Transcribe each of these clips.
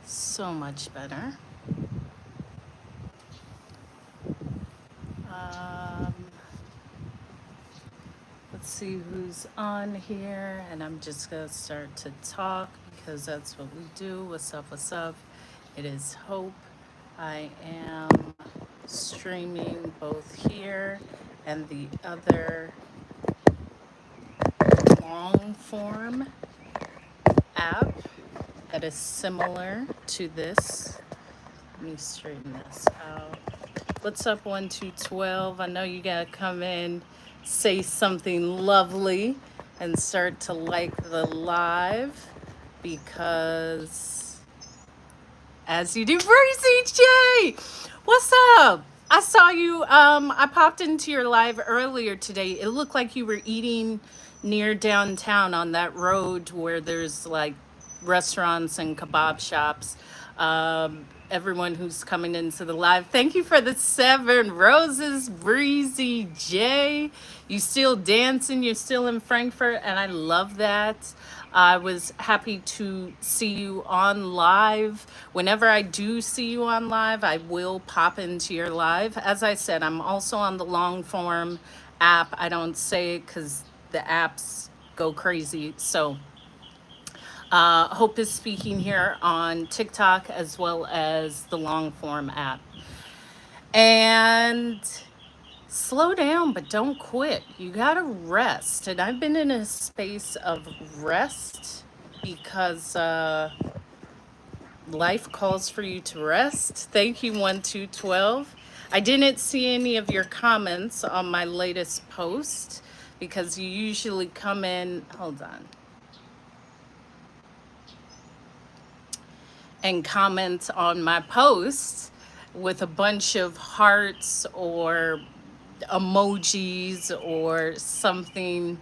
So much better. Um, let's see who's on here, and I'm just gonna start to talk because that's what we do. What's up? What's up? It is Hope. I am streaming both here and the other long form app that is similar to this. Let me straighten this out. What's up, 1212? I know you gotta come in, say something lovely, and start to like the live because, as you do, Breezy J, what's up? I saw you. I popped into your live earlier today. It looked like you were eating near downtown on that road where there's like restaurants and kebab shops. Everyone who's coming into the live, thank you for the 7 roses, Breezy J. You still dancing, you're still in Frankfurt, and I love that. I was happy to see you on live. Whenever I do see you on live, I will pop into your live. As I said, I'm also on the long form app. I don't say it because the apps go crazy. So Hope is speaking here on TikTok as well as the long form app. And slow down, but don't quit. You gotta rest. And I've been in a space of rest because life calls for you to rest. Thank you, 1212. I didn't see any of your comments on my latest post because you usually come in. Hold on. And comment on my posts with a bunch of hearts or emojis or something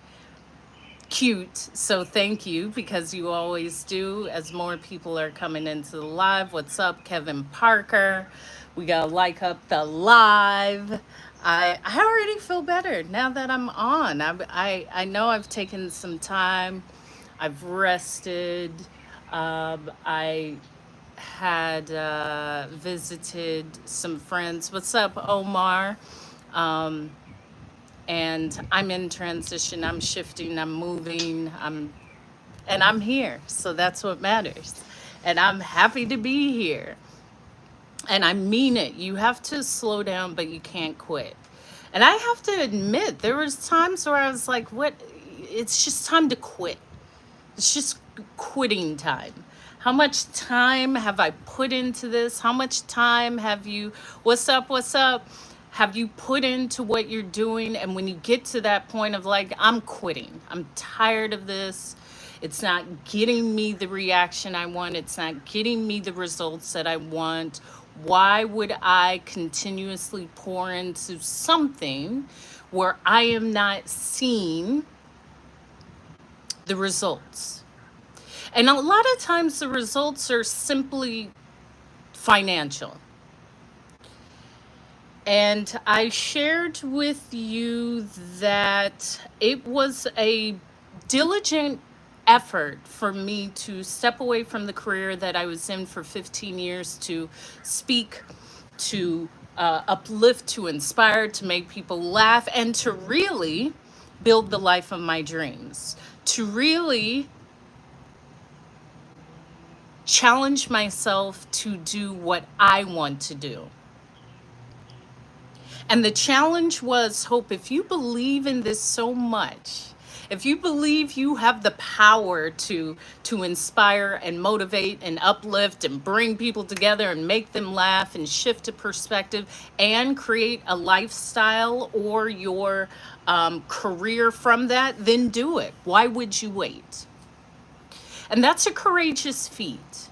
cute. So thank you because you always do as more people are coming into the live. What's up, Kevin Parker? We gotta like up the live. I already feel better now that I'm on. I know I've taken some time. I've rested. I had visited some friends. What's up, Omar? Um, and I'm in transition. I'm shifting. I'm moving. I'm here. So that's what matters. And I'm happy to be here. And I mean it. You have to slow down, but you can't quit. And I have to admit, there was times where I was like, "What? It's just time to quit." It's just quitting time. How much time have I put into this? How much time have you, what's up, what's up? Have you put into what you're doing? And when you get to that point of like, I'm quitting, I'm tired of this. It's not getting me the reaction I want. It's not getting me the results that I want. Why would I continuously pour into something where I am not seeing the results? And a lot of times the results are simply financial. And I shared with you that it was a diligent effort for me to step away from the career that I was in for 15 years to speak, to uplift, to inspire, to make people laugh, and to really build the life of my dreams, to really challenge myself to do what I want to do. And the challenge was, Hope, if you believe in this so much, if you believe you have the power to inspire and motivate and uplift and bring people together and make them laugh and shift a perspective and create a lifestyle or your career from that, then do it. Why would you wait? And that's a courageous feat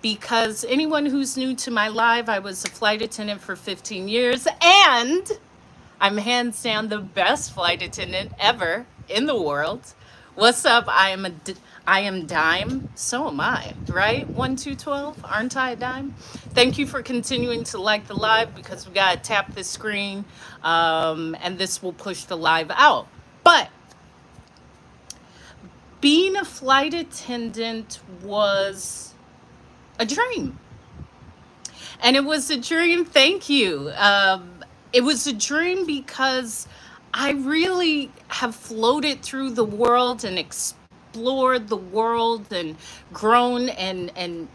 because anyone who's new to my live, I was a flight attendant for 15 years and I'm hands down the best flight attendant ever in the world. What's up? I am dime. So am I, right? 1212, aren't I a dime? Thank you for continuing to like the live because we gotta tap the screen, and this will push the live out. But being a flight attendant was a dream. And it was a dream, thank you. It was a dream because I really have floated through the world and explored the world and grown and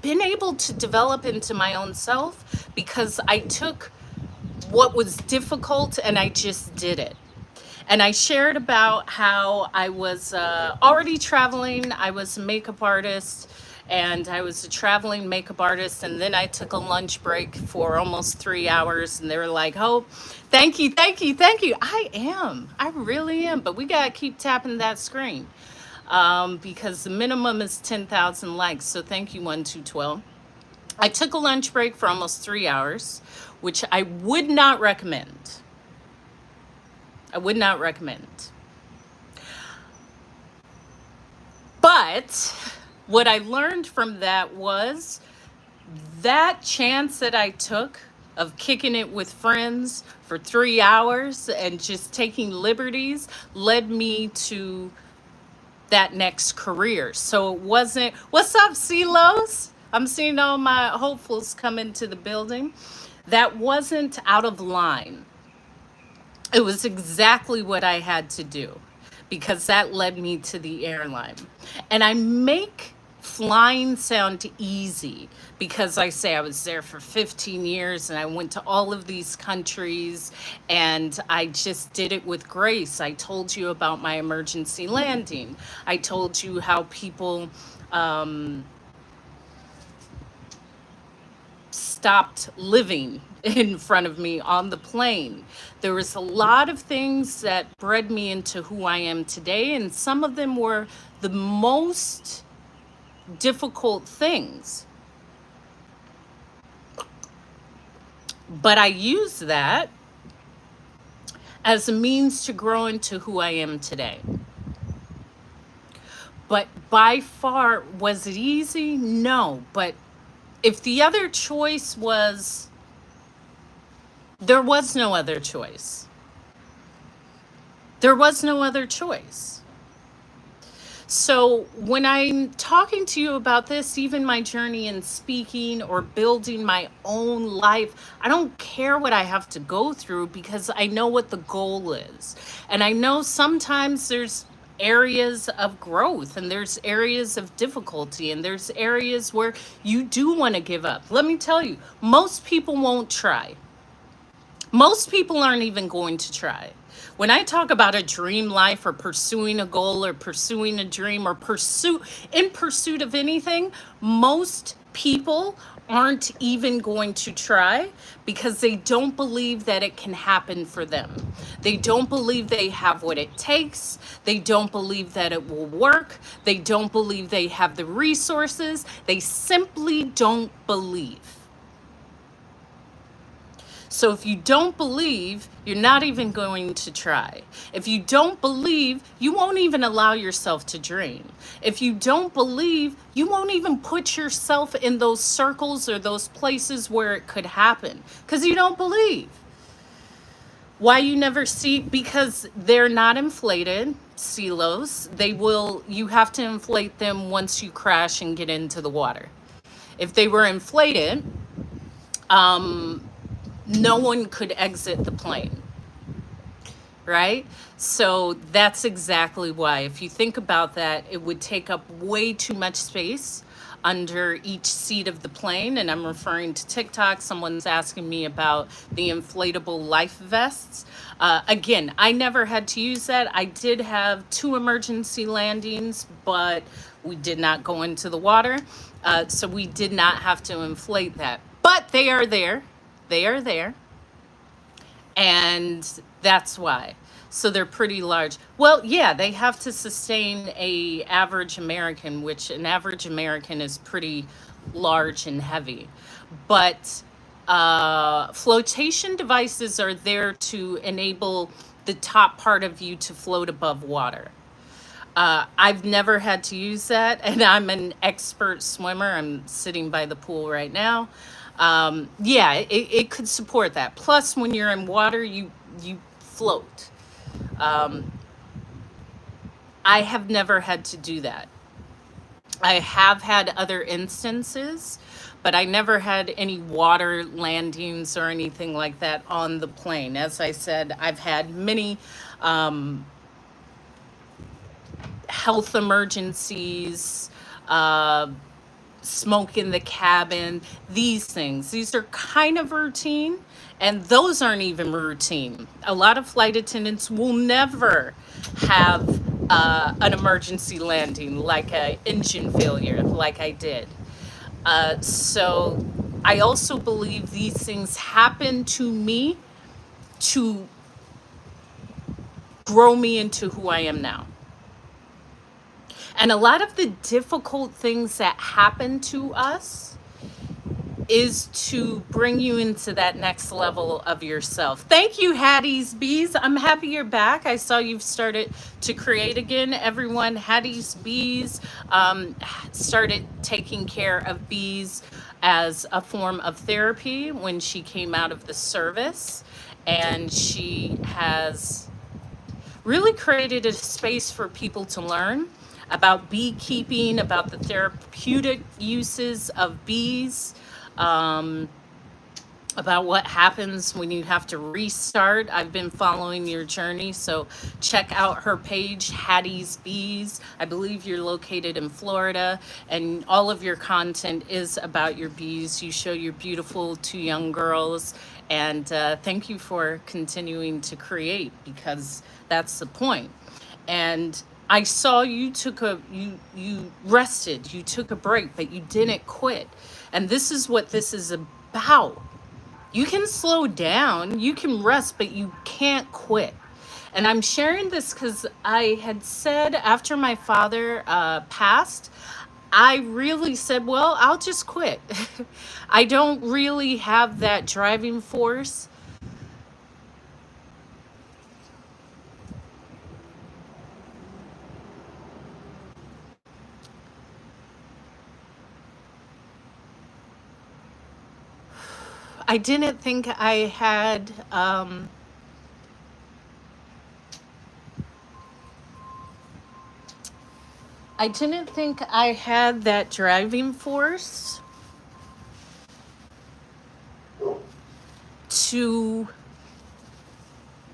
been able to develop into my own self because I took what was difficult and I just did it. And I shared about how I was already traveling. I was a makeup artist and I was a traveling makeup artist. And then I took a lunch break for almost 3 hours. And they were like, oh, thank you, thank you, thank you. I am. I really am. But we got to keep tapping that screen because the minimum is 10,000 likes. So thank you, 1212. I took a lunch break for almost 3 hours, which I would not recommend. I would not recommend. But what I learned from that was that chance that I took of kicking it with friends for 3 hours and just taking liberties led me to that next career. So it wasn't, what's up, CeeLos? I'm seeing all my hopefuls come into the building. That wasn't out of line. It was exactly what I had to do because that led me to the airline. And I make flying sound easy because I say I was there for 15 years and I went to all of these countries and I just did it with grace. I told you about my emergency landing. I told you how people stopped living in front of me on the plane. There was a lot of things that bred me into who I am today, and some of them were the most difficult things. But I use that as a means to grow into who I am today. But by far, was it easy? No. But if the other choice was, there was no other choice. There was no other choice. So when I'm talking to you about this, even my journey in speaking or building my own life, I don't care what I have to go through because I know what the goal is. And I know sometimes there's areas of growth and there's areas of difficulty and there's areas where you do want to give up. Let me tell you, most people won't try. Most people aren't even going to try. When I talk about a dream life or pursuing a goal or pursuing a dream or in pursuit of anything, most people aren't even going to try because they don't believe that it can happen for them. They don't believe they have what it takes. They don't believe that it will work. They don't believe they have the resources. They simply don't believe. So if you don't believe, you're not even going to try. If you don't believe, you won't even allow yourself to dream. If you don't believe, you won't even put yourself in those circles or those places where it could happen because you don't believe. Why you never see? Because they're not inflated, silos. You have to inflate them once you crash and get into the water. If they were inflated, no one could exit the plane, right? So that's exactly why. If you think about that, it would take up way too much space under each seat of the plane. And I'm referring to TikTok. Someone's asking me about the inflatable life vests. Again, I never had to use that. I did have 2 emergency landings, but we did not go into the water. So we did not have to inflate that. But they are there. They are there. And that's why. So they're pretty large. Well, yeah, they have to sustain a average American, which an average American is pretty large and heavy. But flotation devices are there to enable the top part of you to float above water. I've never had to use that, and I'm an expert swimmer. I'm sitting by the pool right now. Yeah, it could support that. Plus, when you're in water, you float. I have never had to do that. I have had other instances, but I never had any water landings or anything like that on the plane. As I said, I've had many um, health emergencies, uh, smoke in the cabin, these things. These are kind of routine, and those aren't even routine. A lot of flight attendants will never have an emergency landing, like a engine failure, like I did. So I also believe these things happen to me to grow me into who I am now. And a lot of the difficult things that happen to us is to bring you into that next level of yourself. Thank you, Hattie's Bees. I'm happy you're back. I saw you've started to create again. Everyone, Hattie's Bees started taking care of bees as a form of therapy when she came out of the service. And she has really created a space for people to learn about beekeeping, about the therapeutic uses of bees, um, about what happens when you have to restart. I've been following your journey, so check out her page, Hattie's Bees. I believe you're located in Florida, and all of your content is about your bees. You show your beautiful two young girls, and thank you for continuing to create, because that's the point. And I saw you took a you rested, you took a break, but you didn't quit. And this is what this is about. You can slow down, you can rest, but you can't quit. And I'm sharing this because I had said after my father passed, I really said, well, I'll just quit. I don't really have that driving force. I didn't think I had, I didn't think I had that driving force to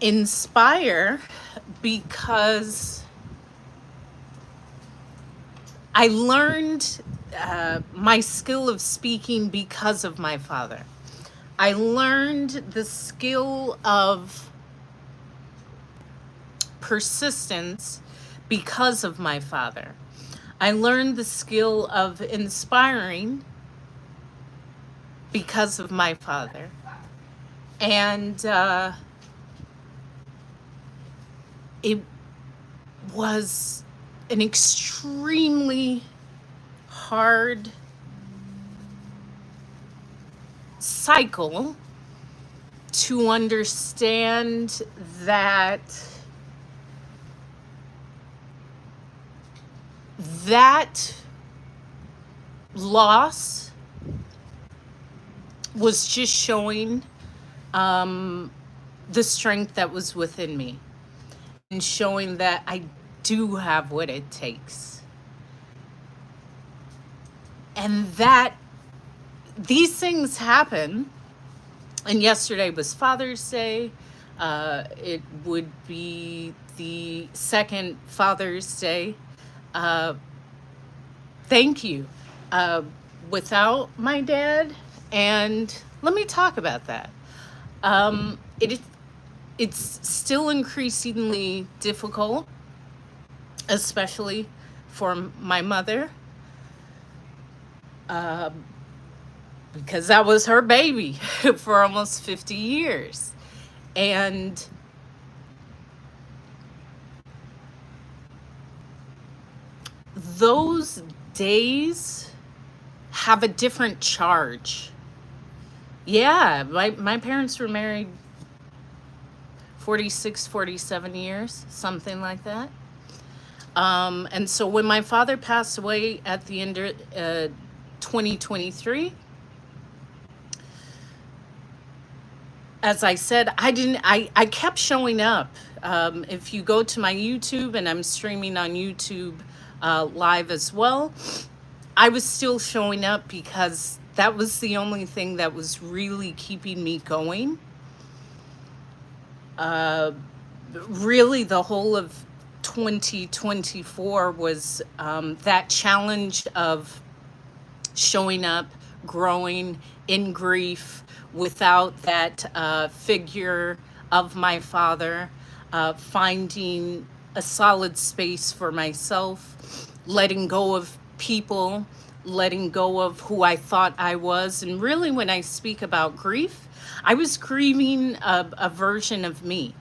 inspire, because I learned my skill of speaking because of my father. I learned the skill of persistence because of my father. I learned the skill of inspiring because of my father. And it was an extremely hard cycle to understand that that loss was just showing the strength that was within me, and showing that I do have what it takes. And that these things happen. And yesterday was Father's Day. It would be the second Father's Day. Uh, Thank you. Without my dad, and let me talk about that. It it's still increasingly difficult, especially for my mother, uh, because that was her baby for almost 50 years. And those days have a different charge. Yeah, my parents were married 46, 47 years, something like that. And so when my father passed away at the end of 2023, as I said, I kept showing up. If you go to my YouTube, and I'm streaming on YouTube live as well, I was still showing up because that was the only thing that was really keeping me going. Uh, Really, the whole of 2024 was that challenge of showing up, growing in grief without that figure of my father, finding a solid space for myself, letting go of people, letting go of who I thought I was. And really, when I speak about grief, I was grieving a version of me.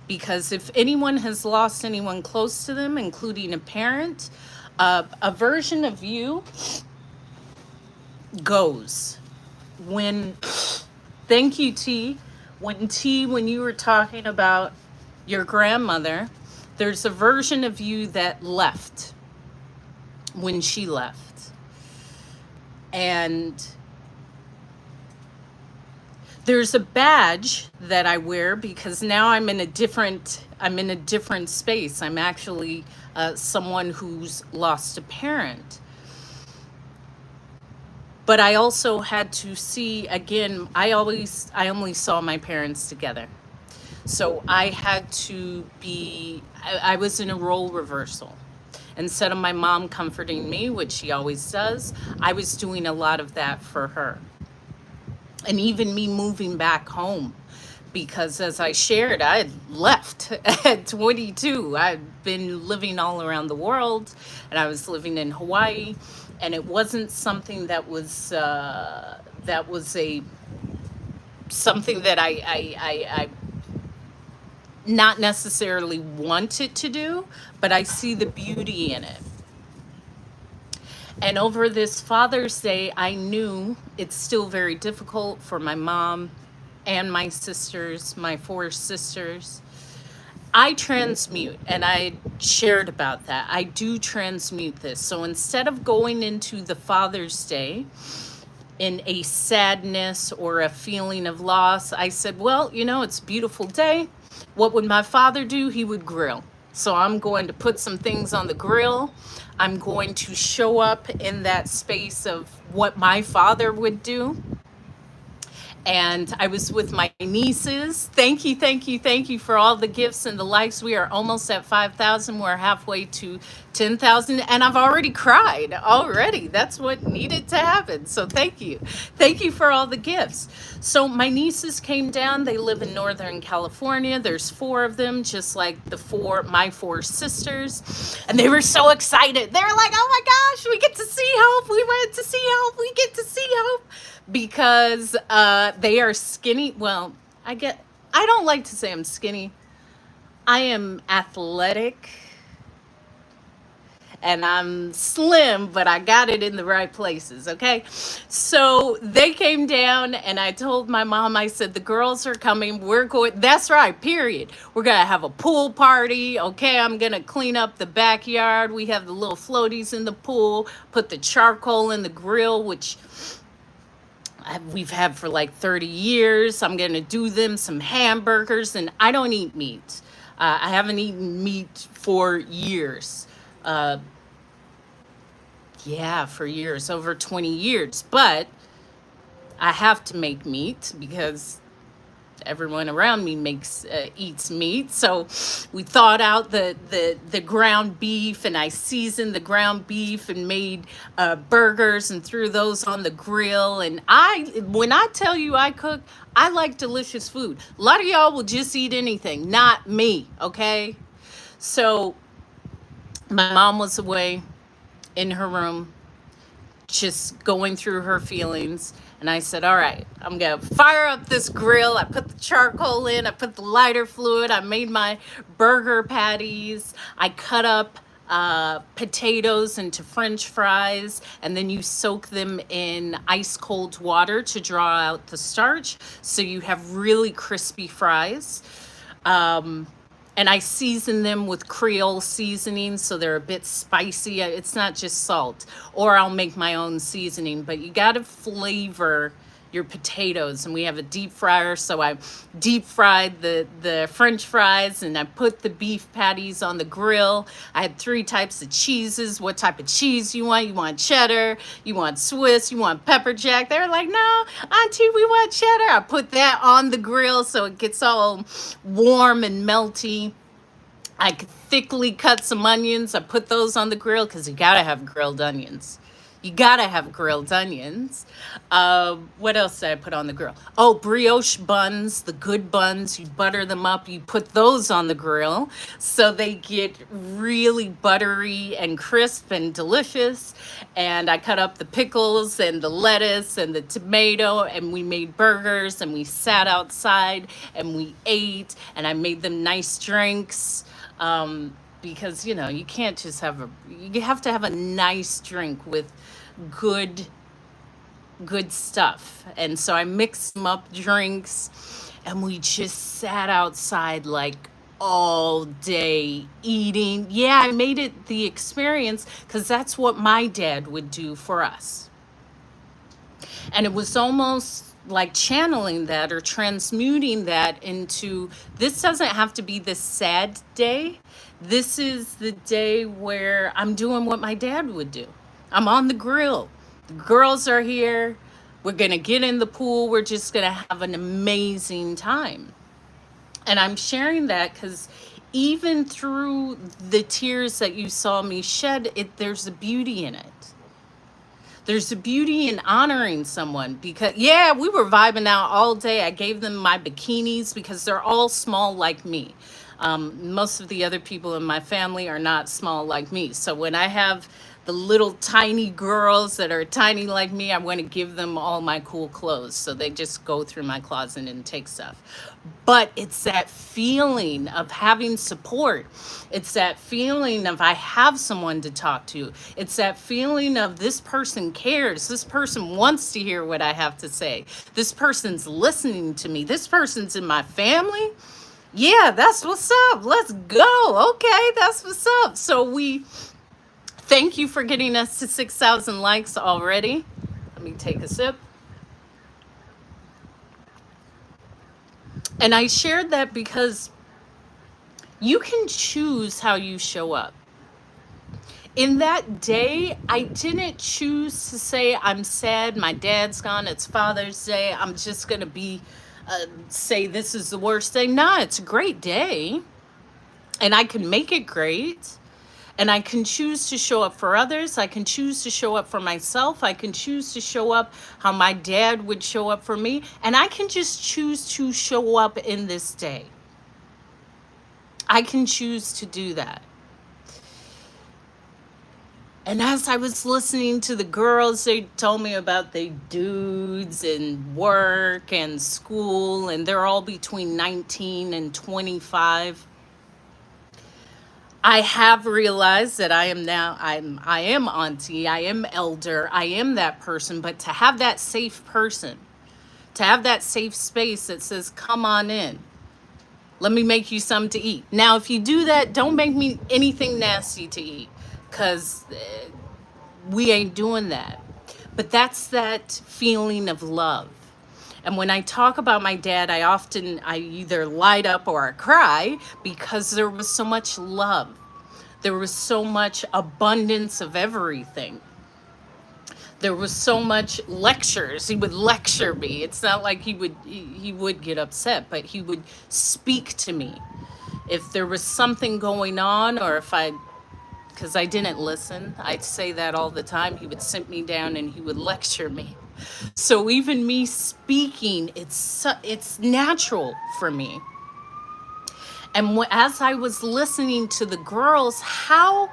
Because if anyone has lost anyone close to them, including a parent, a version of you goes. When, thank you, T. When you were talking about your grandmother, there's a version of you that left when she left. And there's a badge that I wear because now I'm in a different space. I'm actually someone who's lost a parent. But I also had to see again, I only saw my parents together. So I had to I was in a role reversal. Instead of my mom comforting me, which she always does, I was doing a lot of that for her. And even me moving back home, because as I shared, I had left at 22. I'd been living all around the world, and I was living in Hawaii, and it wasn't something that was a something that I not necessarily wanted to do, but I see the beauty in it. And over this Father's Day, I knew it's still very difficult for my mom and my sisters, my four sisters. I transmute, and I shared about that. I do transmute this. So instead of going into the Father's Day in a sadness or a feeling of loss, I said, well, it's a beautiful day. What would my father do? He would grill. So I'm going to put some things on the grill. I'm going to show up in that space of what my father would do. And I was with my nieces. Thank you, thank you, thank you for all the gifts and the likes. We are almost at 5,000. We're halfway to 10,000. And I've already cried already. That's what needed to happen. So thank you. Thank you for all the gifts. So my nieces came down. They live in Northern California. There's four of them, just like my four sisters. And they were so excited. They were like, oh my gosh, we get to see Hope. We went to see Hope. We get to see Hope. Because they are skinny. Well, I don't like to say I'm skinny. I am athletic and I'm slim, but I got it in the right places, okay? So they came down and I told my mom, I said, the girls are coming. We're going, that's right, period. We're going to have a pool party, okay? I'm going to clean up the backyard. We have the little floaties in the pool, put the charcoal in the grill, which we've had for like 30 years. I'm going to do them some hamburgers, and I don't eat meat. I haven't eaten meat for years. Uh, yeah, for years, over 20 years. But I have to make meat because everyone around me eats meat. So we thawed out the ground beef, and I seasoned the ground beef and made burgers and threw those on the grill. And when I tell you I cook, I like delicious food. A lot of y'all will just eat anything, not me, okay? So my mom was away in her room, just going through her feelings. And I said, all right, I'm going to fire up this grill. I put the charcoal in. I put the lighter fluid. I made my burger patties. I cut up potatoes into French fries. And then you soak them in ice cold water to draw out the starch. So you have really crispy fries. And I season them with Creole seasoning, so they're a bit spicy. It's not just salt. Or I'll make my own seasoning, but you got to flavor your potatoes. And we have a deep fryer, so I deep fried the French fries, and I put the beef patties on the grill. I had three types of cheeses. What type of cheese you want? You want cheddar, you want Swiss, you want pepper jack. They're like, no, Auntie, we want cheddar. I put that on the grill so it gets all warm and melty. I thickly cut some onions. I put those on the grill because you gotta have grilled onions. You gotta have grilled onions. What else did I put on the grill? Oh, brioche buns, the good buns. You butter them up. You put those on the grill so they get really buttery and crisp and delicious. And I cut up the pickles and the lettuce and the tomato, and we made burgers, and we sat outside and we ate, and I made them nice drinks. Because you can't just you have to have a nice drink with good good stuff. And so I mixed them up drinks, and we just sat outside like all day eating. Yeah, I made it the experience because that's what my dad would do for us. And it was almost like channeling that or transmuting that into, this doesn't have to be this sad day. This is the day where I'm doing what my dad would do. I'm on the grill. The girls are here. We're going to get in the pool. We're just going to have an amazing time. And I'm sharing that because even through the tears that you saw me shed, there's a beauty in it. There's a beauty in honoring someone because, yeah, we were vibing out all day. I gave them my bikinis because they're all small like me. Most of the other people in my family are not small like me. So when I have the little tiny girls that are tiny like me, I want to give them all my cool clothes. So they just go through my closet and take stuff. But it's that feeling of having support. It's that feeling of I have someone to talk to. It's that feeling of this person cares. This person wants to hear what I have to say. This person's listening to me. This person's in my family. Yeah, that's what's up. Let's go. Okay, that's what's up. So thank you for getting us to 6,000 likes already. Let me take a sip. And I shared that because you can choose how you show up. In that day, I didn't choose to say, I'm sad, my dad's gone, it's Father's Day, I'm just going to say this is the worst day. Nah, it's a great day. And I can make it great. And I can choose to show up for others. I can choose to show up for myself. I can choose to show up how my dad would show up for me. And I can just choose to show up in this day. I can choose to do that. And as I was listening to the girls, they told me about their dudes and work and school, and they're all between 19 and 25. I have realized that I am auntie, I am elder, I am that person, but to have that safe person, to have that safe space that says, come on in, let me make you something to eat. Now, if you do that, don't make me anything nasty to eat, because we ain't doing that. But that's that feeling of love. And when I talk about my dad, I either light up or I cry because there was so much love. There was so much abundance of everything. There was so much lectures. He would lecture me. It's not like he would get upset, but he would speak to me. If there was something going on, or because I didn't listen, I'd say that all the time, he would sit me down and he would lecture me. So even me speaking, it's natural for me. And as I was listening to the girls, how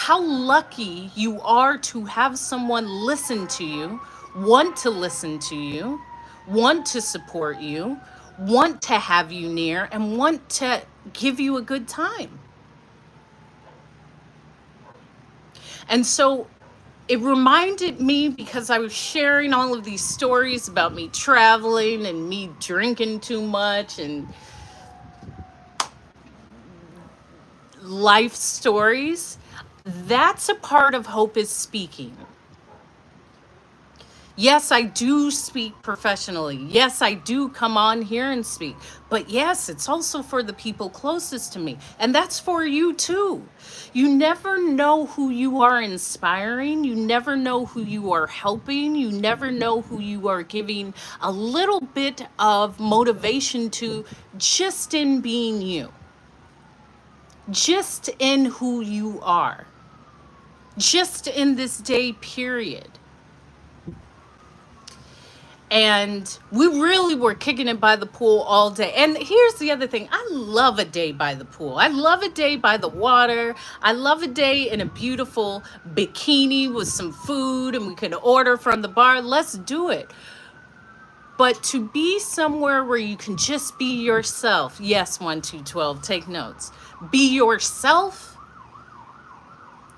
lucky you are to have someone listen to you, want to listen to you, want to support you, want to have you near, and want to give you a good time. And so it reminded me, because I was sharing all of these stories about me traveling and me drinking too much and life stories. That's a part of Hope is Speaking. Yes, I do speak professionally. Yes, I do come on here and speak. But yes, it's also for the people closest to me. And that's for you too. You never know who you are inspiring. You never know who you are helping. You never know who you are giving a little bit of motivation to, just in being you, just in who you are, just in this day period. And we really were kicking it by the pool all day. And here's the other thing: I love a day by the pool. I love a day by the water. I love a day in a beautiful bikini with some food, and we could order from the bar. Let's do it. But to be somewhere where you can just be yourself, yes, 1 2 12, take notes. Be yourself.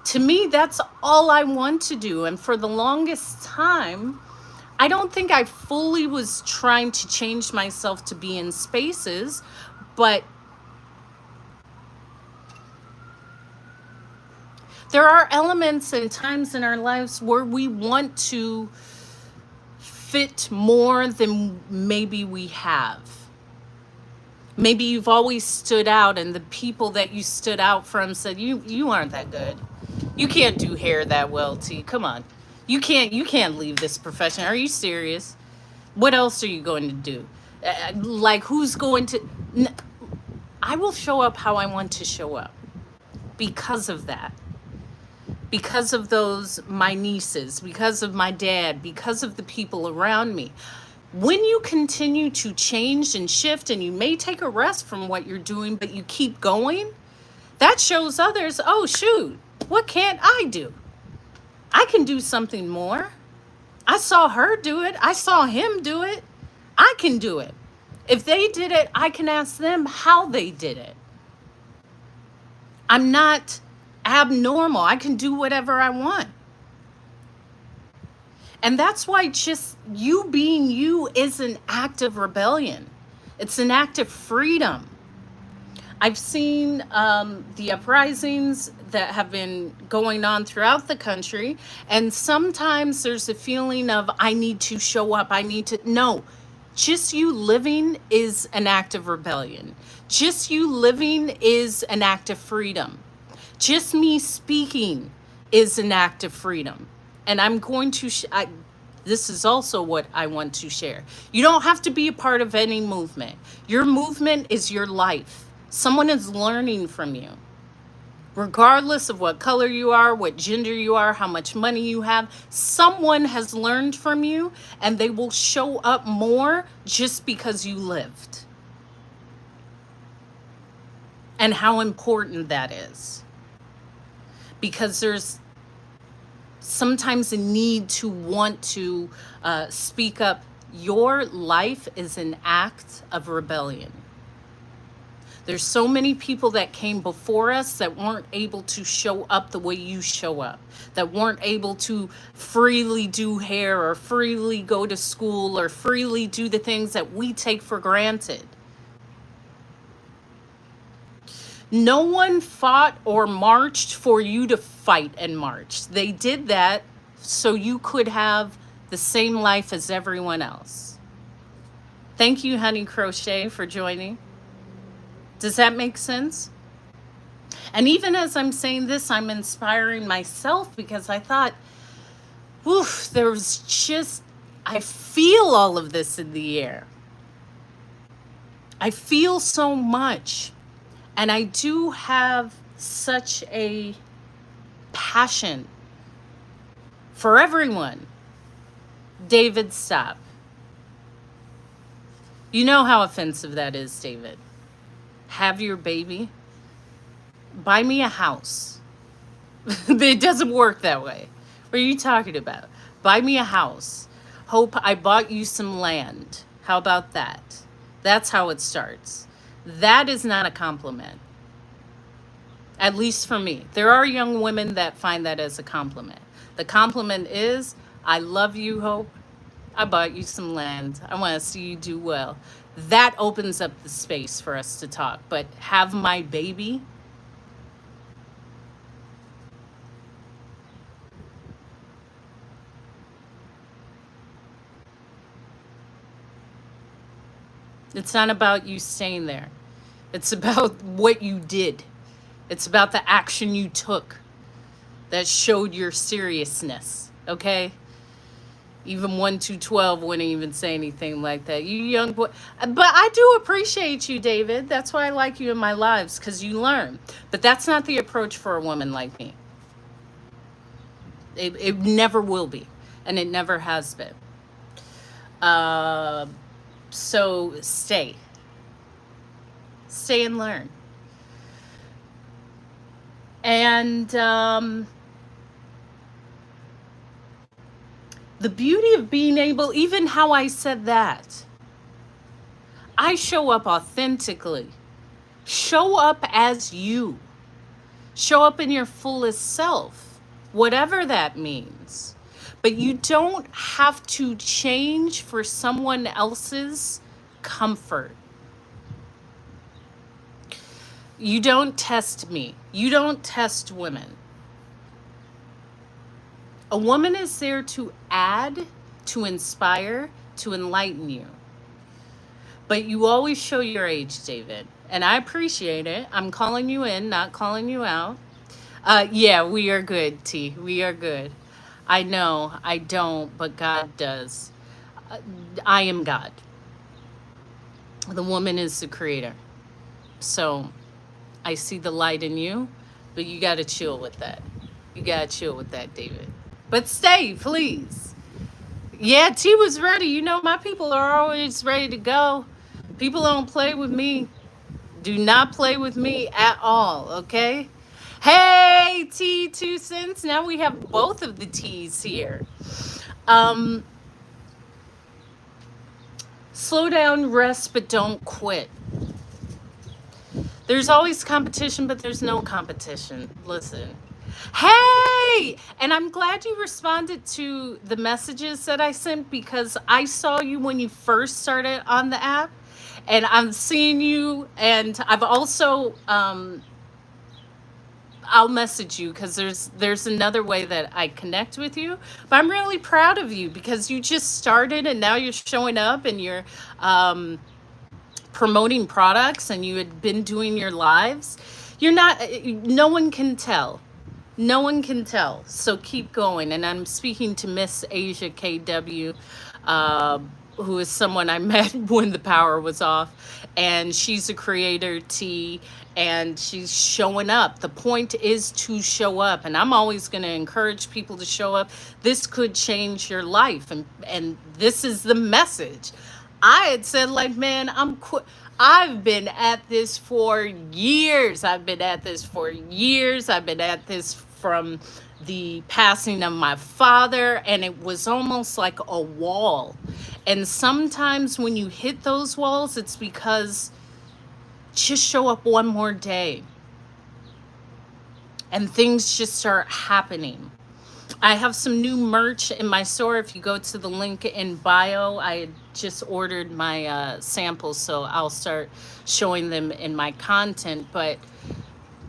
To me, that's all I want to do. And for the longest time, I don't think I fully was trying to change myself to be in spaces, but there are elements and times in our lives where we want to fit more than maybe we have. Maybe you've always stood out, and the people that you stood out from said, you aren't that good. You can't do hair that well, T. Come on. You can't leave this profession. Are you serious? What else are you going to do? Like, who's going to... I will show up how I want to show up because of that. Because of those, my nieces, because of my dad, because of the people around me. When you continue to change and shift, and you may take a rest from what you're doing, but you keep going, that shows others, oh, shoot, what can't I do? I can do something more. I saw her do it. I saw him do it. I can do it. If they did it, I can ask them how they did it. I'm not abnormal. I can do whatever I want. And that's why just you being you is an act of rebellion. It's an act of freedom. I've seen the uprisings that have been going on throughout the country, and sometimes there's a feeling of, I need to show up, I need to. No, just you living is an act of rebellion. Just you living is an act of freedom. Just me speaking is an act of freedom. And I'm going to, this is also what I want to share. You don't have to be a part of any movement. Your movement is your life. Someone is learning from you. Regardless of what color you are, what gender you are, how much money you have, someone has learned from you, and they will show up more just because you lived. And how important that is. Because there's sometimes a need to want to speak up. Your life is an act of rebellion. There's so many people that came before us that weren't able to show up the way you show up, that weren't able to freely do hair or freely go to school or freely do the things that we take for granted. No one fought or marched for you to fight and march. They did that so you could have the same life as everyone else. Thank you, Honey Crochet, for joining. Does that make sense? And even as I'm saying this, I'm inspiring myself, because I thought, oof, there's just, I feel all of this in the air. I feel so much. And I do have such a passion for everyone. David, stop. You know how offensive that is, David. Have your baby. Buy me a house. It doesn't work that way. What are you talking about? Buy me a house. Hope I bought you some land. How about that? That's how it starts. That is not a compliment. At least for me. There are young women that find that as a compliment. The compliment is, I love you, Hope. I bought you some land. I want to see you do well. That opens up the space for us to talk. But have my baby? It's not about you staying there. It's about what you did. It's about the action you took that showed your seriousness. Okay? Even 1 to 12 wouldn't even say anything like that. You young boy. But I do appreciate you, David. That's why I like you in my lives, because you learn. But that's not the approach for a woman like me. It never will be. And it never has been. Uh, so stay. Stay and learn. And the beauty of being able, even how I said that, I show up authentically. Show up as you. Show up in your fullest self, whatever that means. But you don't have to change for someone else's comfort. You don't test me. You don't test women. A woman is there to add, to inspire, to enlighten you. But you always show your age, David. And I appreciate it. I'm calling you in, not calling you out. Yeah, we are good, T. We are good. I know I don't, but God does. Uh, I am God. The woman is the creator. So I see the light in you, but you got to chill with that. You got to chill with that, David. But stay, please. Yeah, T was ready. You know, my people are always ready to go. People don't play with me. Do not play with me at all, okay? Hey, T 2 cents. Now we have both of the T's here. Um, slow down, rest, but don't quit. There's always competition, but there's no competition. Listen. Hey! And I'm glad you responded to the messages that I sent, because I saw you when you first started on the app. And I'm seeing you, and I've also I'll message you, because there's another way that I connect with you. But I'm really proud of you, because you just started and now you're showing up and you're um, promoting products, and you had been doing your lives. You're not. No one can tell. No one can tell. So keep going. And I'm speaking to Miss Asia KW, uh, who is someone I met when the power was off. And she's a creator, T, and she's showing up. The point is to show up. And I'm always going to encourage people to show up. This could change your life. And this is the message. I had said, like, man, I've been at this for years. I've been at this for years. I've been at this from the passing of my father, and it was almost like a wall. And sometimes when you hit those walls, it's because just show up one more day and things just start happening. I have some new merch in my store. If you go to the link in bio, I had just ordered my samples, so I'll start showing them in my content. But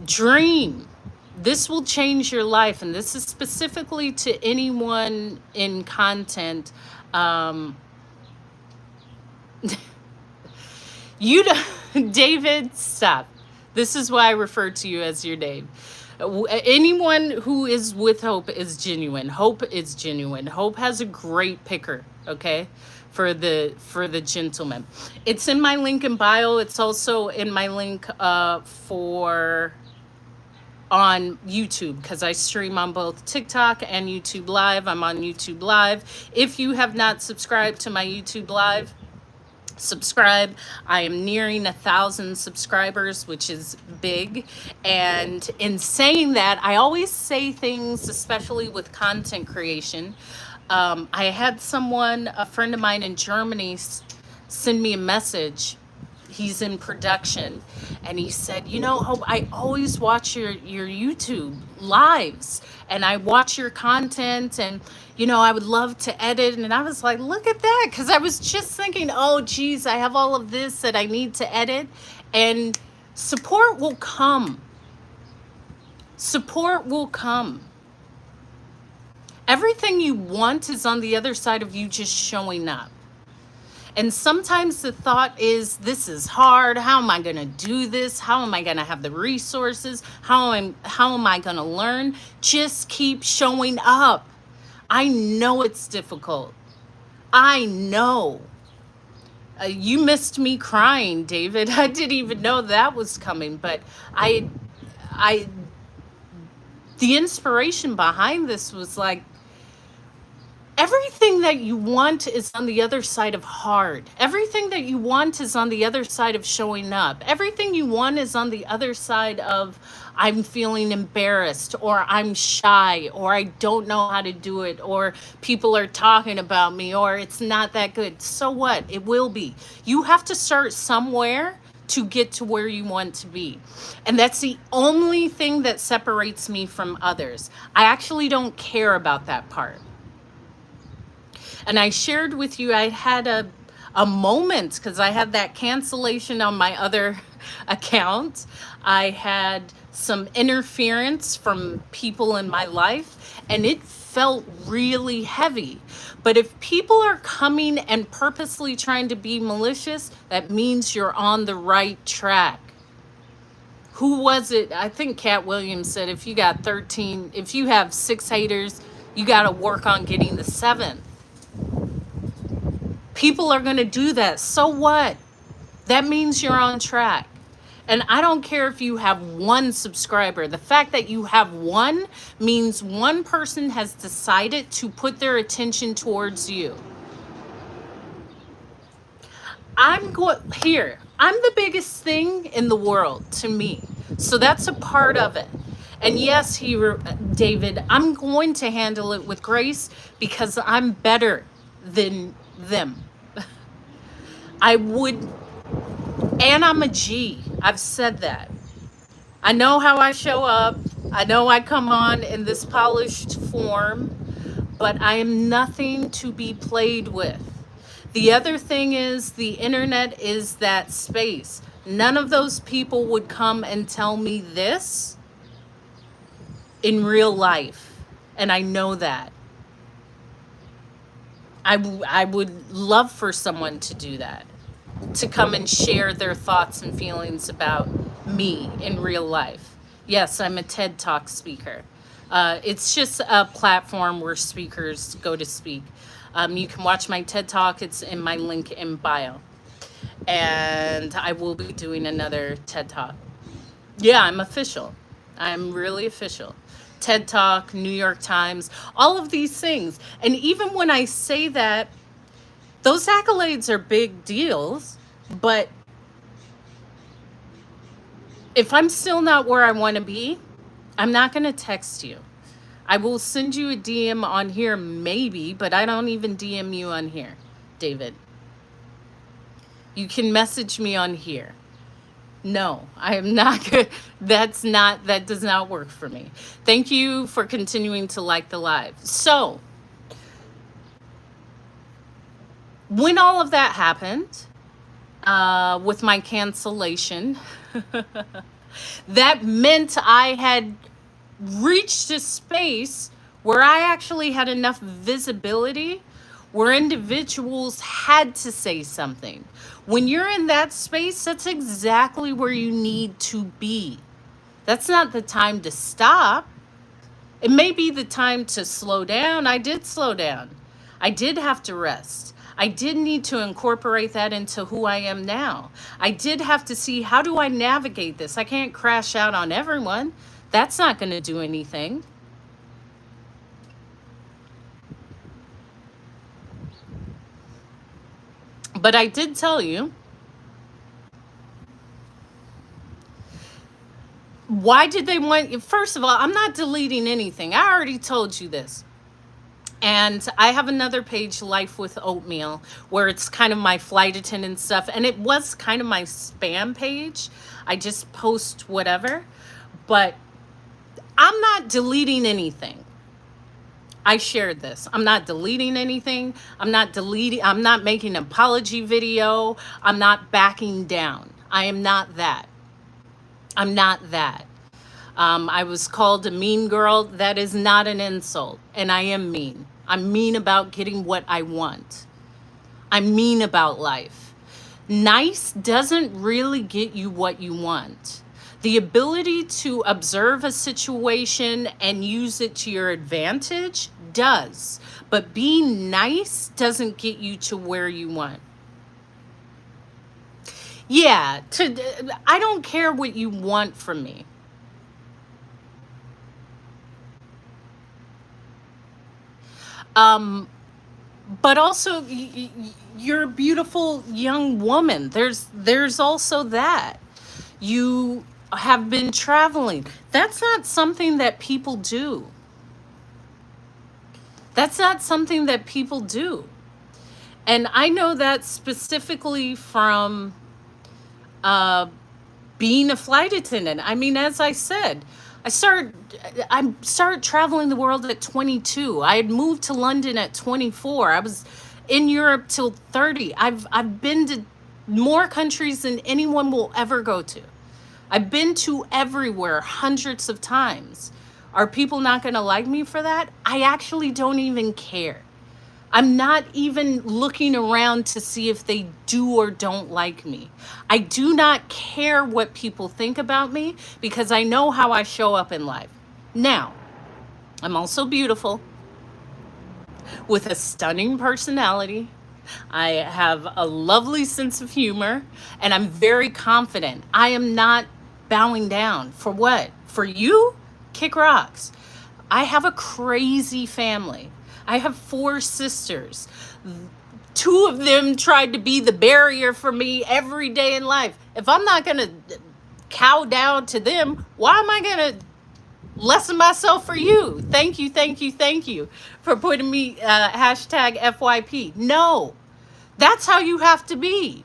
dream. This will change your life, and this is specifically to anyone in content. Um, you, David, stop. This is why I refer to you as your name. Anyone who is with Hope is genuine. Hope is genuine. Hope has a great picker, okay, for the gentleman. It's in my link in bio. It's also in my link for on YouTube, because I stream on both TikTok and YouTube Live. I'm on YouTube Live. If you have not subscribed to my YouTube Live, subscribe. I am nearing 1,000 subscribers, which is big. And in saying that, I always say things, especially with content creation. I had someone, a friend of mine in Germany, send me a message. He's in production, and he said, you know, Hope, I always watch your YouTube lives, and I watch your content, and you know, I would love to edit. And I was like, look at that, because I was just thinking, oh geez, I have all of this that I need to edit. And support will come. Support will come. Everything you want is on the other side of you just showing up. And sometimes the thought is, this is hard. How am I going to do this? How am I going to have the resources? How am I going to learn? Just keep showing up. I know it's difficult. I know. You missed me crying, David. I didn't even know that was coming, but I the inspiration behind this was like, everything that you want is on the other side of hard. Everything that you want is on the other side of showing up. Everything you want is on the other side of, I'm feeling embarrassed, or I'm shy, or I don't know how to do it, or people are talking about me, or it's not that good. So what? It will be. You have to start somewhere to get to where you want to be. And that's the only thing that separates me from others. I actually don't care about that part. And I shared with you, I had a moment because I had that cancellation on my other account. I had some interference from people in my life, and it felt really heavy. But if people are coming and purposely trying to be malicious, that means you're on the right track. Who was it? I think Cat Williams said, if you got 13, if you have 6 haters, you got to work on getting the 7th. People are going to do that. So what? That means you're on track. And I don't care if you have 1 subscriber. The fact that you have 1 means one person has decided to put their attention towards you. I'm the biggest thing in the world to me. So that's a part of it. And yes, David, I'm going to handle it with grace because I'm better than them. I would, and I'm a G. I've said that. I know how I show up. I know I come on in this polished form, but I am nothing to be played with. The other thing is, the internet is that space. None of those people would come and tell me this in real life. And I know that. I would love for someone to do that, to come and share their thoughts and feelings about me in real life. Yes, I'm a TED Talk speaker. It's just a platform where speakers go to speak. You can watch my TED Talk. It's in my link in bio. And I will be doing another TED Talk. Yeah, I'm official. I'm really official. TED Talk, New York Times, all of these things. And even when I say that, those accolades are big deals, but if I'm still not where I want to be, I'm not going to text you. I will send you a DM on here maybe, but I don't even DM you on here, David. You can message me on here. No, I am not good. That does not work for me. Thank you for continuing to like the live. So, when all of that happened, with my cancellation, that meant I had reached a space where I actually had enough visibility where individuals had to say something. When you're in that space, that's exactly where you need to be. That's not the time to stop. It may be the time to slow down. I did slow down. I did have to rest. I did need to incorporate that into who I am now. I did have to see, how do I navigate this? I can't crash out on everyone. That's not going to do anything. But I did tell you, why did they want, first of all, I'm not deleting anything. I already told you this. And I have another page, Life with Oatmeal, where it's kind of my flight attendant stuff. And it was kind of my spam page. I just post whatever. But I'm not deleting anything. I shared this. I'm not deleting anything. I'm not making an apology video. I'm not backing down. I am not that. I'm not that. I was called a mean girl. That is not an insult. And I am mean. I'm mean about getting what I want. I mean about life. Nice doesn't really get you what you want. The ability to observe a situation and use it to your advantage does. But being nice doesn't get you to where you want. Yeah, I don't care what you want from me. Um but also you're a beautiful young woman. There's also that. You have been traveling. That's not something that people do. That's not something that people do. And I know that specifically from uh, being a flight attendant. I mean, as I said, I started traveling the world at 22. I had moved to London at 24. I was in Europe till 30. I've been to more countries than anyone will ever go to. I've been to everywhere hundreds of times. Are people not going to like me for that? I actually don't even care. I'm not even looking around to see if they do or don't like me. I do not care what people think about me because I know how I show up in life. Now, I'm also beautiful with a stunning personality. I have a lovely sense of humor and I'm very confident. I am not bowing down. For what? For you? Kick rocks. I have a crazy family. I have four sisters. Two of them tried to be the barrier for me every day in life. If I'm not going to cow down to them, why am I going to lessen myself for you? Thank you, thank you, thank you for putting me hashtag FYP. No, that's how you have to be.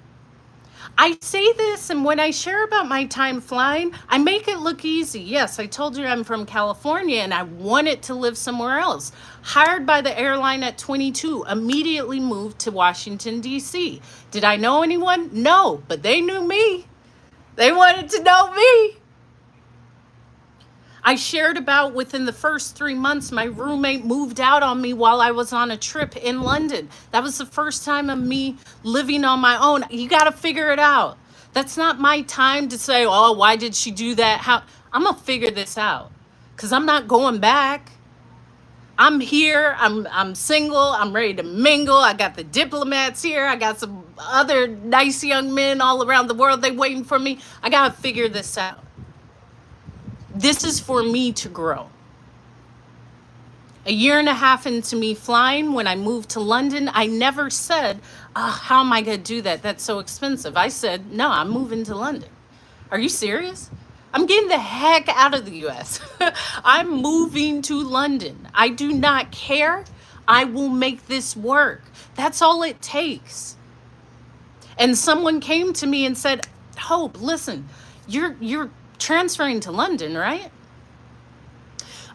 I say this, and when I share about my time flying, I make it look easy. Yes, I told you I'm from California and I wanted to live somewhere else. Hired by the airline at 22, immediately moved to Washington, D.C. Did I know anyone? No, but they knew me. They wanted to know me. I shared about within the first 3 months, my roommate moved out on me while I was on a trip in London. That was the first time of me living on my own. You got to figure it out. That's not my time to say, oh, why did she do that? How? I'm going to figure this out because I'm not going back. I'm here. I'm single. I'm ready to mingle. I got the diplomats here. I got some other nice young men all around the world. They waiting for me. I got to figure this out. This is for me to grow. A year and a half into me flying, when I moved to London, I never said, how am I going to do that? That's so expensive. I said, no, I'm moving to London. Are you serious? I'm getting the heck out of the US. I'm moving to London. I do not care. I will make this work. That's all it takes. And someone came to me and said, Hope, listen, you're transferring to London, right?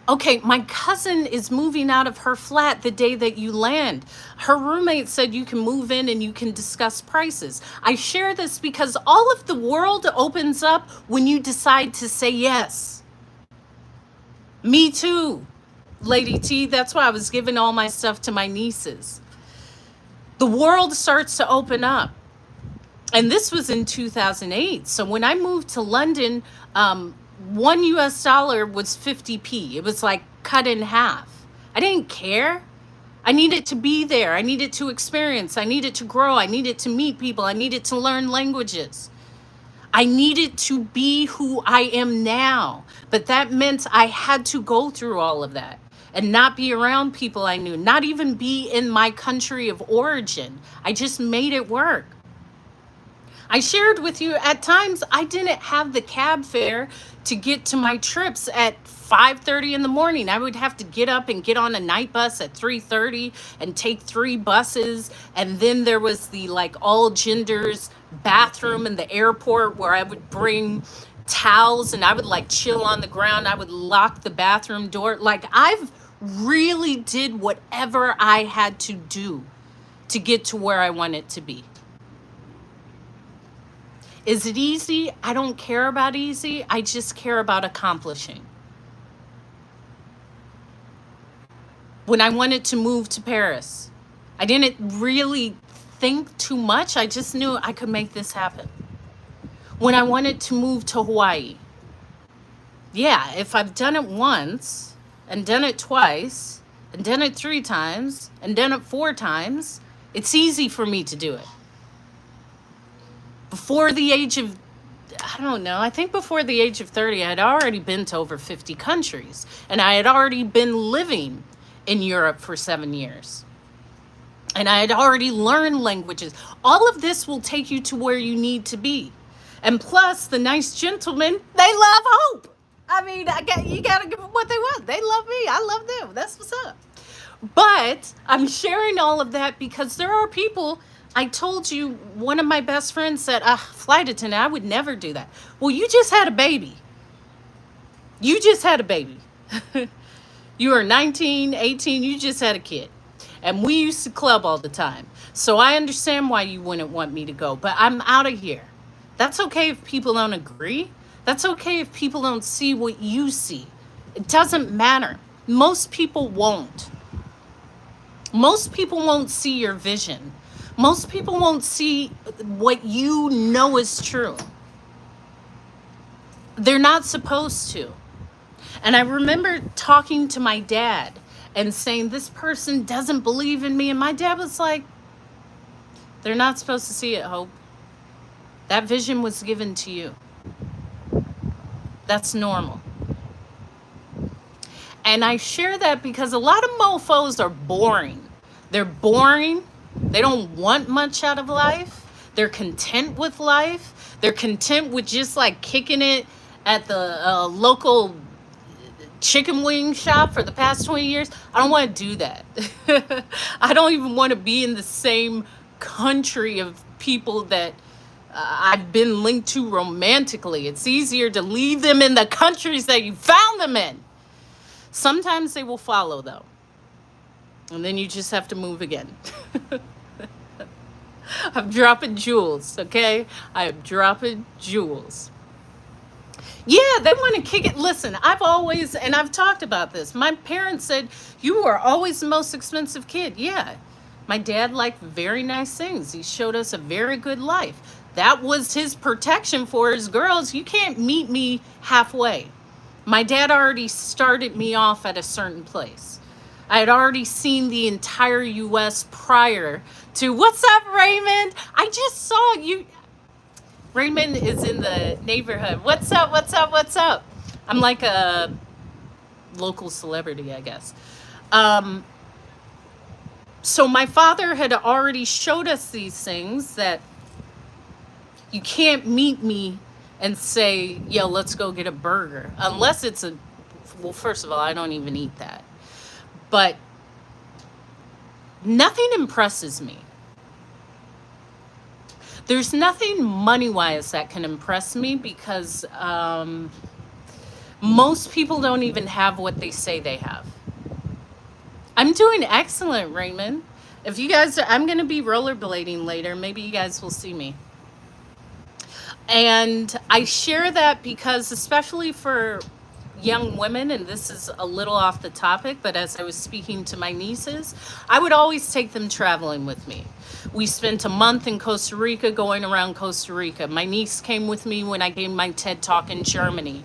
Okay, my cousin is moving out of her flat the day that you land. Her roommate said you can move in and you can discuss prices. I share this because all of the world opens up when you decide to say yes. Me too, Lady T. That's why I was giving all my stuff to my nieces. The world starts to open up. And this was in 2008. So when I moved to London, one US dollar was 50p. It was like cut in half. I didn't care. I needed to be there. I needed to experience. I needed to grow. I needed to meet people. I needed to learn languages. I needed to be who I am now. But that meant I had to go through all of that and not be around people I knew, not even be in my country of origin. I just made it work. I shared with you at times I didn't have the cab fare to get to my trips at 5:30 in the morning. I would have to get up and get on a night bus at 3:30 and take 3 buses. And then there was the like all genders bathroom in the airport where I would bring towels and I would like chill on the ground. I would lock the bathroom door. Like I've really did whatever I had to do to get to where I wanted to be. Is it easy? I don't care about easy. I just care about accomplishing. When I wanted to move to Paris, I didn't really think too much. I just knew I could make this happen. When I wanted to move to Hawaii, yeah, if I've done it once and done it twice and done it 3 times and done it 4 times, it's easy for me to do it. Before the age of, I don't know, I think before the age of 30, I had already been to over 50 countries and I had already been living in Europe for 7 years. And I had already learned languages. All of this will take you to where you need to be. And plus, the nice gentlemen, they love Hope. I mean, you gotta give them what they want. They love me. I love them. That's what's up. But I'm sharing all of that because there are people. I told you, one of my best friends said, flight attendant, I would never do that. Well, you just had a baby. You just had a baby. You are 19, 18, you just had a kid. And we used to club all the time. So I understand why you wouldn't want me to go, but I'm out of here. That's okay if people don't agree. That's okay if people don't see what you see. It doesn't matter. Most people won't. Most people won't see your vision. Most people won't see what you know is true. They're not supposed to. And I remember talking to my dad and saying, this person doesn't believe in me. And my dad was like, they're not supposed to see it, Hope. That vision was given to you. That's normal. And I share that because a lot of mofos are boring. They're boring. They don't want much out of life. They're content with life. They're content with just like kicking it at the local chicken wing shop for the past 20 years. I don't want to do that. I don't even want to be in the same country of people that I've been linked to romantically. It's easier to leave them in the countries that you found them in. Sometimes they will follow though. And then you just have to move again. I'm dropping jewels, okay? I am dropping jewels. Yeah, they want to kick it. Listen, I've talked about this. My parents said, you were always the most expensive kid. Yeah, my dad liked very nice things. He showed us a very good life. That was his protection for his girls. You can't meet me halfway. My dad already started me off at a certain place. I had already seen the entire US prior to, what's up, Raymond? I just saw you. Raymond is in the neighborhood. What's up? What's up? What's up? I'm like a local celebrity, I guess. So my father had already showed us these things that you can't meet me and say, yo, let's go get a burger. Unless it's well, first of all, I don't even eat that. But nothing impresses me. There's nothing money-wise that can impress me because most people don't even have what they say they have. I'm doing excellent, Raymond. If you guys, I'm going to be rollerblading later. Maybe you guys will see me. And I share that because, especially for young women, and this is a little off the topic, but as I was speaking to my nieces, I would always take them traveling with me. We spent a month in Costa Rica going around Costa Rica. My niece came with me when I gave my TED Talk in Germany.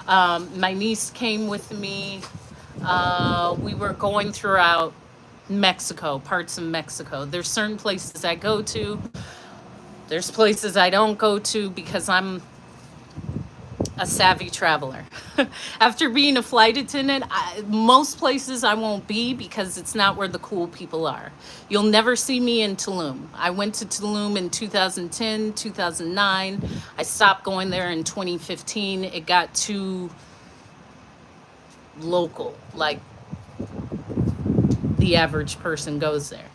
My niece came with me. We were going throughout Mexico, parts of Mexico. There's certain places I go to. There's places I don't go to because I'm a savvy traveler. After being a flight attendant, most places I won't be because it's not where the cool people are. You'll never see me in Tulum. I went to Tulum in 2010, 2009. I stopped going there in 2015. It got too local, like the average person goes there.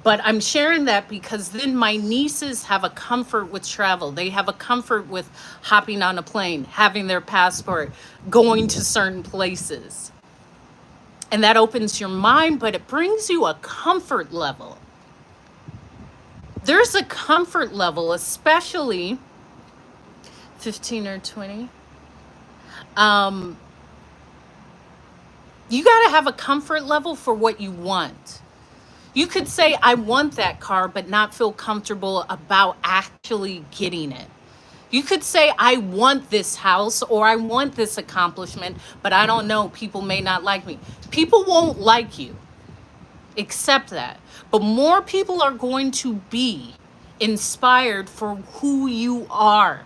But I'm sharing that because then my nieces have a comfort with travel. They have a comfort with hopping on a plane, having their passport, going to certain places. And that opens your mind, but it brings you a comfort level. There's a comfort level, especially 15 or 20. You got to have a comfort level for what you want. You could say, I want that car, but not feel comfortable about actually getting it. You could say, I want this house or I want this accomplishment, but I don't know. People may not like me. People won't like you. Accept that. But more people are going to be inspired for who you are.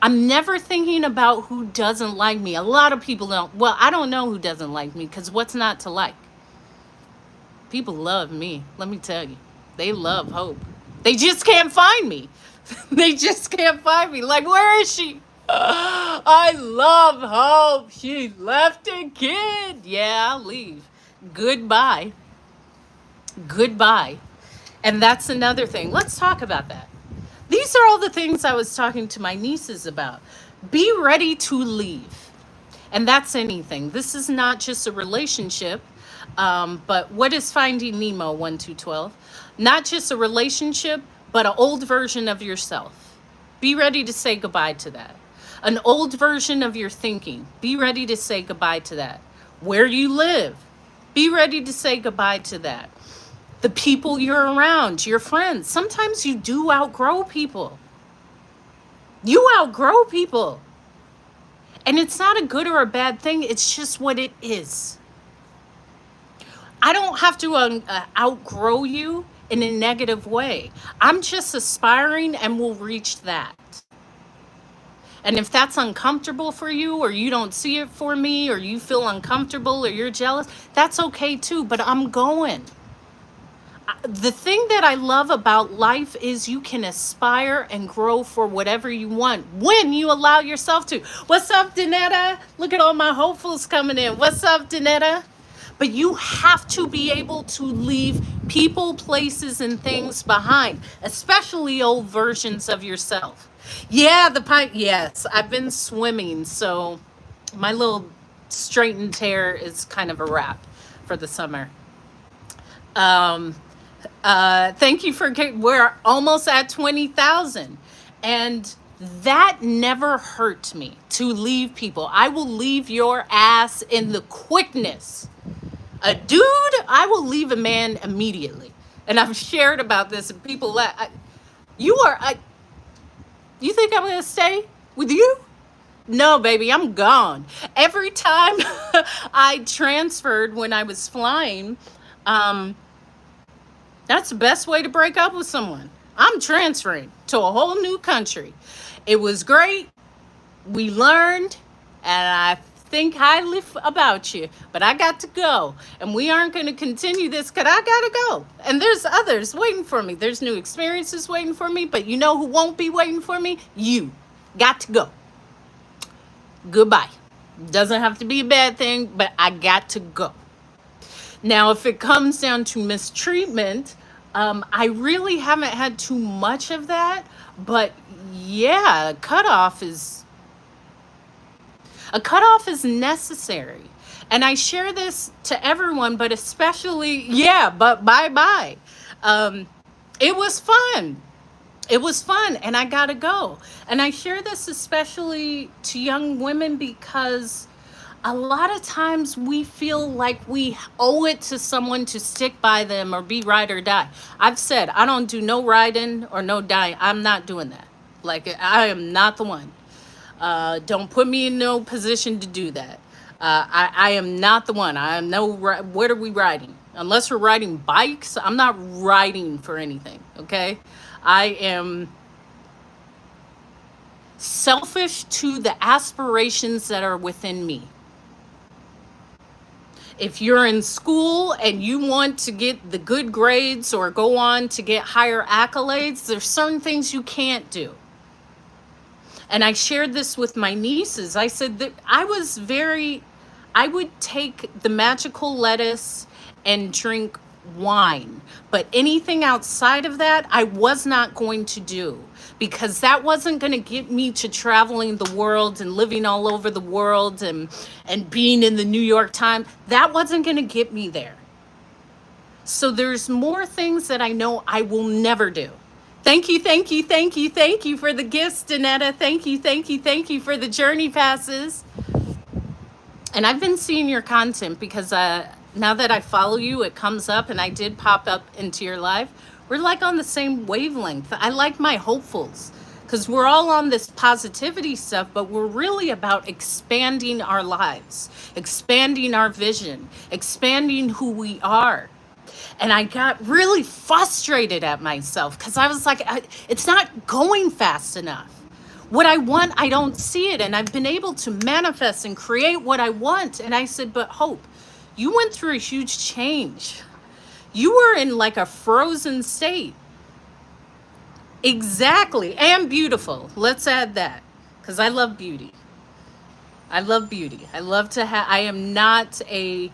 I'm never thinking about who doesn't like me. A lot of people don't. Well, I don't know who doesn't like me because what's not to like? People love me. Let me tell you. They love Hope. They just can't find me. They just can't find me. Like, where is she? I love Hope. She left again. Yeah, I'll leave. Goodbye. Goodbye. And that's another thing. Let's talk about that. These are all the things I was talking to my nieces about. Be ready to leave. And that's anything. This is not just a relationship, but what is Finding Nemo 1 2 12? Not just a relationship, but an old version of yourself. Be ready to say goodbye to that. An old version of your thinking. Be ready to say goodbye to that. Where you live. Be ready to say goodbye to that. The people you're around, your friends. Sometimes you do outgrow people. You outgrow people. And it's not a good or a bad thing. It's just what it is. I don't have to outgrow you in a negative way. I'm just aspiring and will reach that. And if that's uncomfortable for you, or you don't see it for me, or you feel uncomfortable, or you're jealous, that's okay too. But I'm going. The thing that I love about life is you can aspire and grow for whatever you want when you allow yourself to. What's up, Danetta? Look at all my hopefuls coming in. What's up, Danetta? But you have to be able to leave people, places, and things behind, especially old versions of yourself. Yeah, the pint. Yes, I've been swimming, so my little straightened hair is kind of a wrap for the summer. Um, Thank you for, we're almost at 20,000. And that never hurt me to leave people. I will leave your ass in the quickness. A dude, I will leave a man immediately. And I've shared about this and people, you are, you think I'm going to stay with you? No, baby, I'm gone. Every time I transferred when I was flying, um, that's the best way to break up with someone. I'm transferring to a whole new country. It was great. We learned, and I think highly about you, but I got to go. And we aren't going to continue this because I got to go. And there's others waiting for me. There's new experiences waiting for me, but you know who won't be waiting for me? You. Got to go. Goodbye. Doesn't have to be a bad thing, but I got to go. Now, if it comes down to mistreatment, I really haven't had too much of that, but yeah, a cutoff is necessary. And I share this to everyone, but especially, yeah, but bye-bye. It was fun. It was fun, and I gotta go. And I share this especially to young women because a lot of times we feel like we owe it to someone to stick by them or be ride or die. I've said I don't do no riding or no dying. I'm not doing that. Like, I am not the one. Don't put me in no position to do that. I am not the one. I am no. What are we riding? Unless we're riding bikes, I'm not riding for anything. Okay, I am selfish to the aspirations that are within me. If you're in school and you want to get the good grades or go on to get higher accolades, there's certain things you can't do. And I shared this with my nieces. I said that I would take the magical lettuce and drink wine. But anything outside of that, I was not going to do because that wasn't going to get me to traveling the world and living all over the world and being in the New York Times. That wasn't going to get me there. So there's more things that I know I will never do. Thank you for the gifts, Danetta. Thank you for the journey passes. And I've been seeing your content because Now that I follow you, it comes up, and I did pop up into your life. We're like on the same wavelength. I like my hopefuls because we're all on this positivity stuff, but we're really about expanding our lives, expanding our vision, expanding who we are. And I got really frustrated at myself because I was like, it's not going fast enough. What I want, I don't see it. And I've been able to manifest and create what I want. And I said, but Hope, you went through a huge change. You were in like a frozen state. Exactly. And beautiful. Let's add that because I love beauty. I love beauty. I love to have, I am not a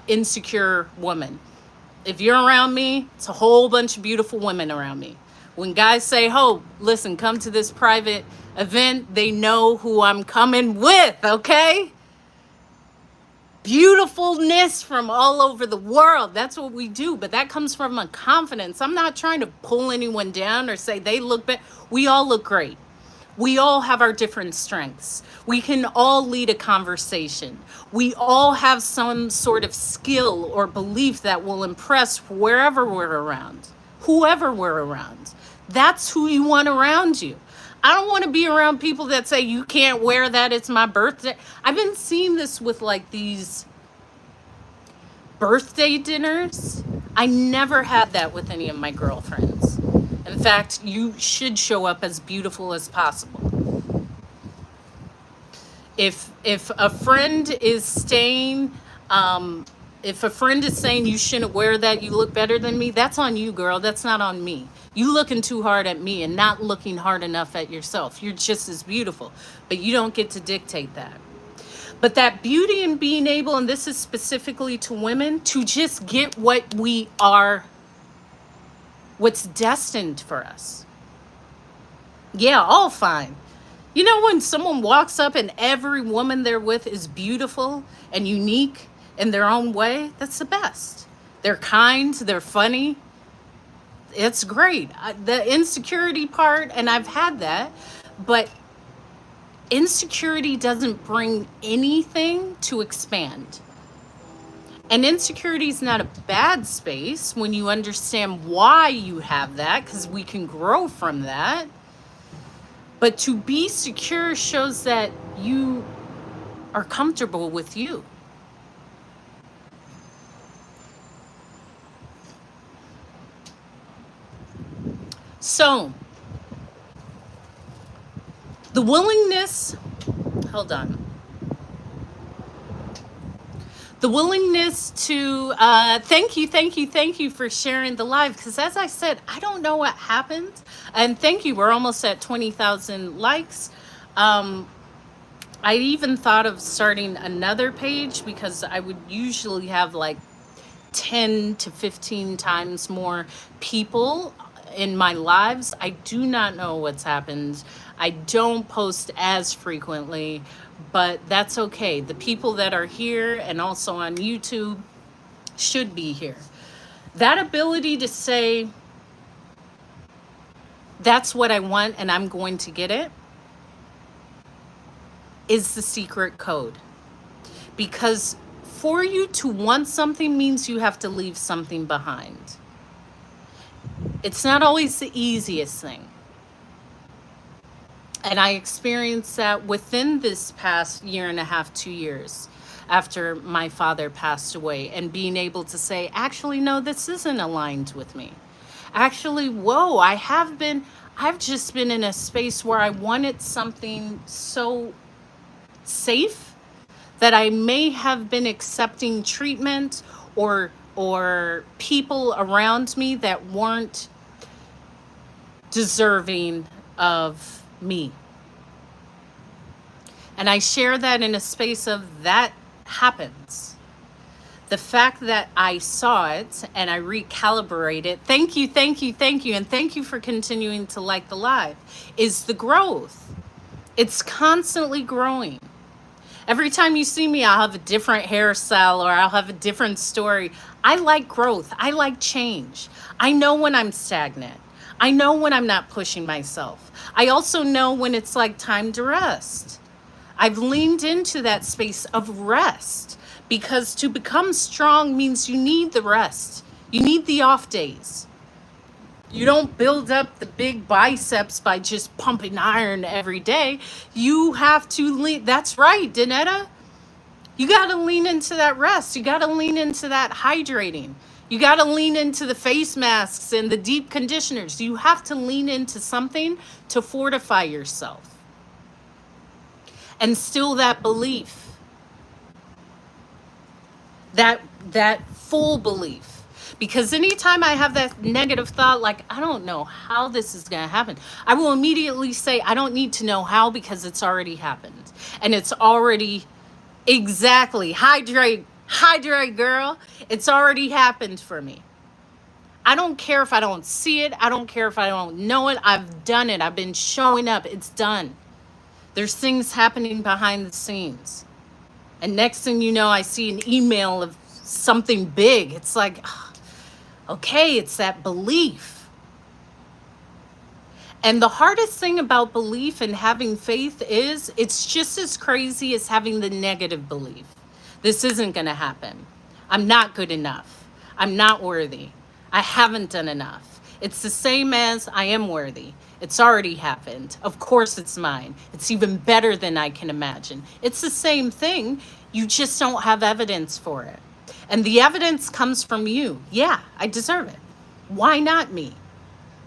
insecure woman. If you're around me, it's a whole bunch of beautiful women around me. When guys say, Hope, listen, come to this private event, they know who I'm coming with, okay? Beautifulness from all over the world. That's what we do. But that comes from a confidence. I'm not trying to pull anyone down or say they look bad. We all look great. We all have our different strengths. We can all lead a conversation. We all have some sort of skill or belief that will impress wherever we're around, whoever we're around. That's who you want around you. I don't want to be around people that say, you can't wear that, it's my birthday. I've been seeing this with like these birthday dinners. I never had that with any of my girlfriends. In fact, you should show up as beautiful as possible. If a friend is staying, if a friend is saying you shouldn't wear that, you look better than me, that's on you, girl. That's not on me. You looking too hard at me and not looking hard enough at yourself. You're just as beautiful, but you don't get to dictate that. But that beauty in being able, and this is specifically to women, to just get what we are, what's destined for us. Yeah, all fine. You know, when someone walks up and every woman they're with is beautiful and unique in their own way, that's the best. They're kind, they're funny. It's great. The insecurity part, and I've had that, but insecurity doesn't bring anything to expand. And insecurity is not a bad space when you understand why you have that, because we can grow from that. But to be secure shows that you are comfortable with you. So, the willingness, hold on. The willingness to thank you for sharing the live, because as I said, I don't know what happened. And thank you, we're almost at 20,000 likes. I even thought of starting another page because I would usually have like 10 to 15 times more people in my lives. I do not know what's happened. I don't post as frequently, but that's okay. The people that are here and also on YouTube should be here. That ability to say, that's what I want and I'm going to get it, is the secret code. Because for you to want something means you have to leave something behind. It's not always the easiest thing. And I experienced that within this past year and a half, 2 years after my father passed away, and being able to say, actually, no, this isn't aligned with me. Actually, whoa, I've just been in a space where I wanted something so safe that I may have been accepting treatment or people around me that weren't deserving of me. And I share that in a space of that happens. The fact that I saw it and I recalibrated, thank you, and thank you for continuing to like the live, is the growth. It's constantly growing. Every time you see me, I'll have a different hairstyle or I'll have a different story. I like growth. I like change. I know when I'm stagnant. I know when I'm not pushing myself. I also know when it's like time to rest. I've leaned into that space of rest Because to become strong means you need the rest. You need the off days. You don't build up the big biceps by just pumping iron every day. You have to lean. That's right, Danetta. You got to lean into that rest. You got to lean into that hydrating. You got to lean into the face masks and the deep conditioners. You have to lean into something to fortify yourself. And still that belief, that full belief. Because anytime I have that negative thought, like, I don't know how this is going to happen, I will immediately say, I don't need to know how, because it's already happened. And it's already, exactly, hydrate, girl. It's already happened for me. I don't care if I don't see it. I don't care if I don't know it. I've done it. I've been showing up. It's done. There's things happening behind the scenes. And next thing you know, I see an email of something big. It's like, okay, it's that belief. And the hardest thing about belief and having faith is it's just as crazy as having the negative belief. This isn't going to happen. I'm not good enough. I'm not worthy. I haven't done enough. It's the same as I am worthy. It's already happened. Of course it's mine. It's even better than I can imagine. It's the same thing. You just don't have evidence for it. And the evidence comes from you. Yeah, I deserve it. Why not me?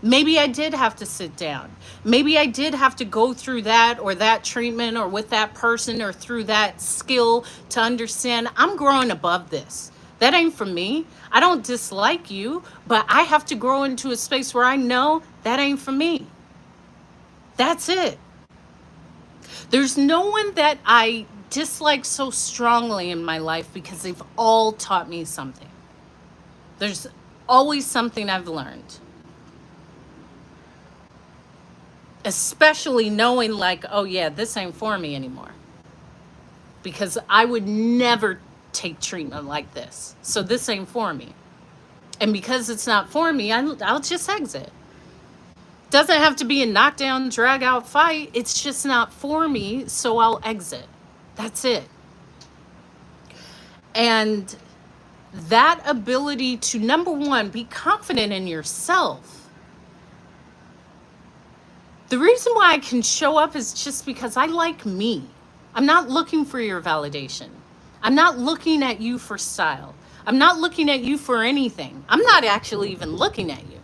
Maybe I did have to sit down. Maybe I did have to go through that or that treatment or with that person or through that skill to understand I'm growing above this. That ain't for me. I don't dislike you, but I have to grow into a space where I know that ain't for me. That's it. There's no one that I dislike so strongly in my life because they've all taught me something. There's always something I've learned. Especially knowing like, oh yeah, this ain't for me anymore. Because I would never take treatment like this. So this ain't for me. And because it's not for me, I'll just exit. Doesn't have to be a knockdown, drag out fight. It's just not for me, so I'll exit. That's it. And that ability to, number one, be confident in yourself. The reason why I can show up is just because I like me. I'm not looking for your validation. I'm not looking at you for style. I'm not looking at you for anything. I'm not actually even looking at you.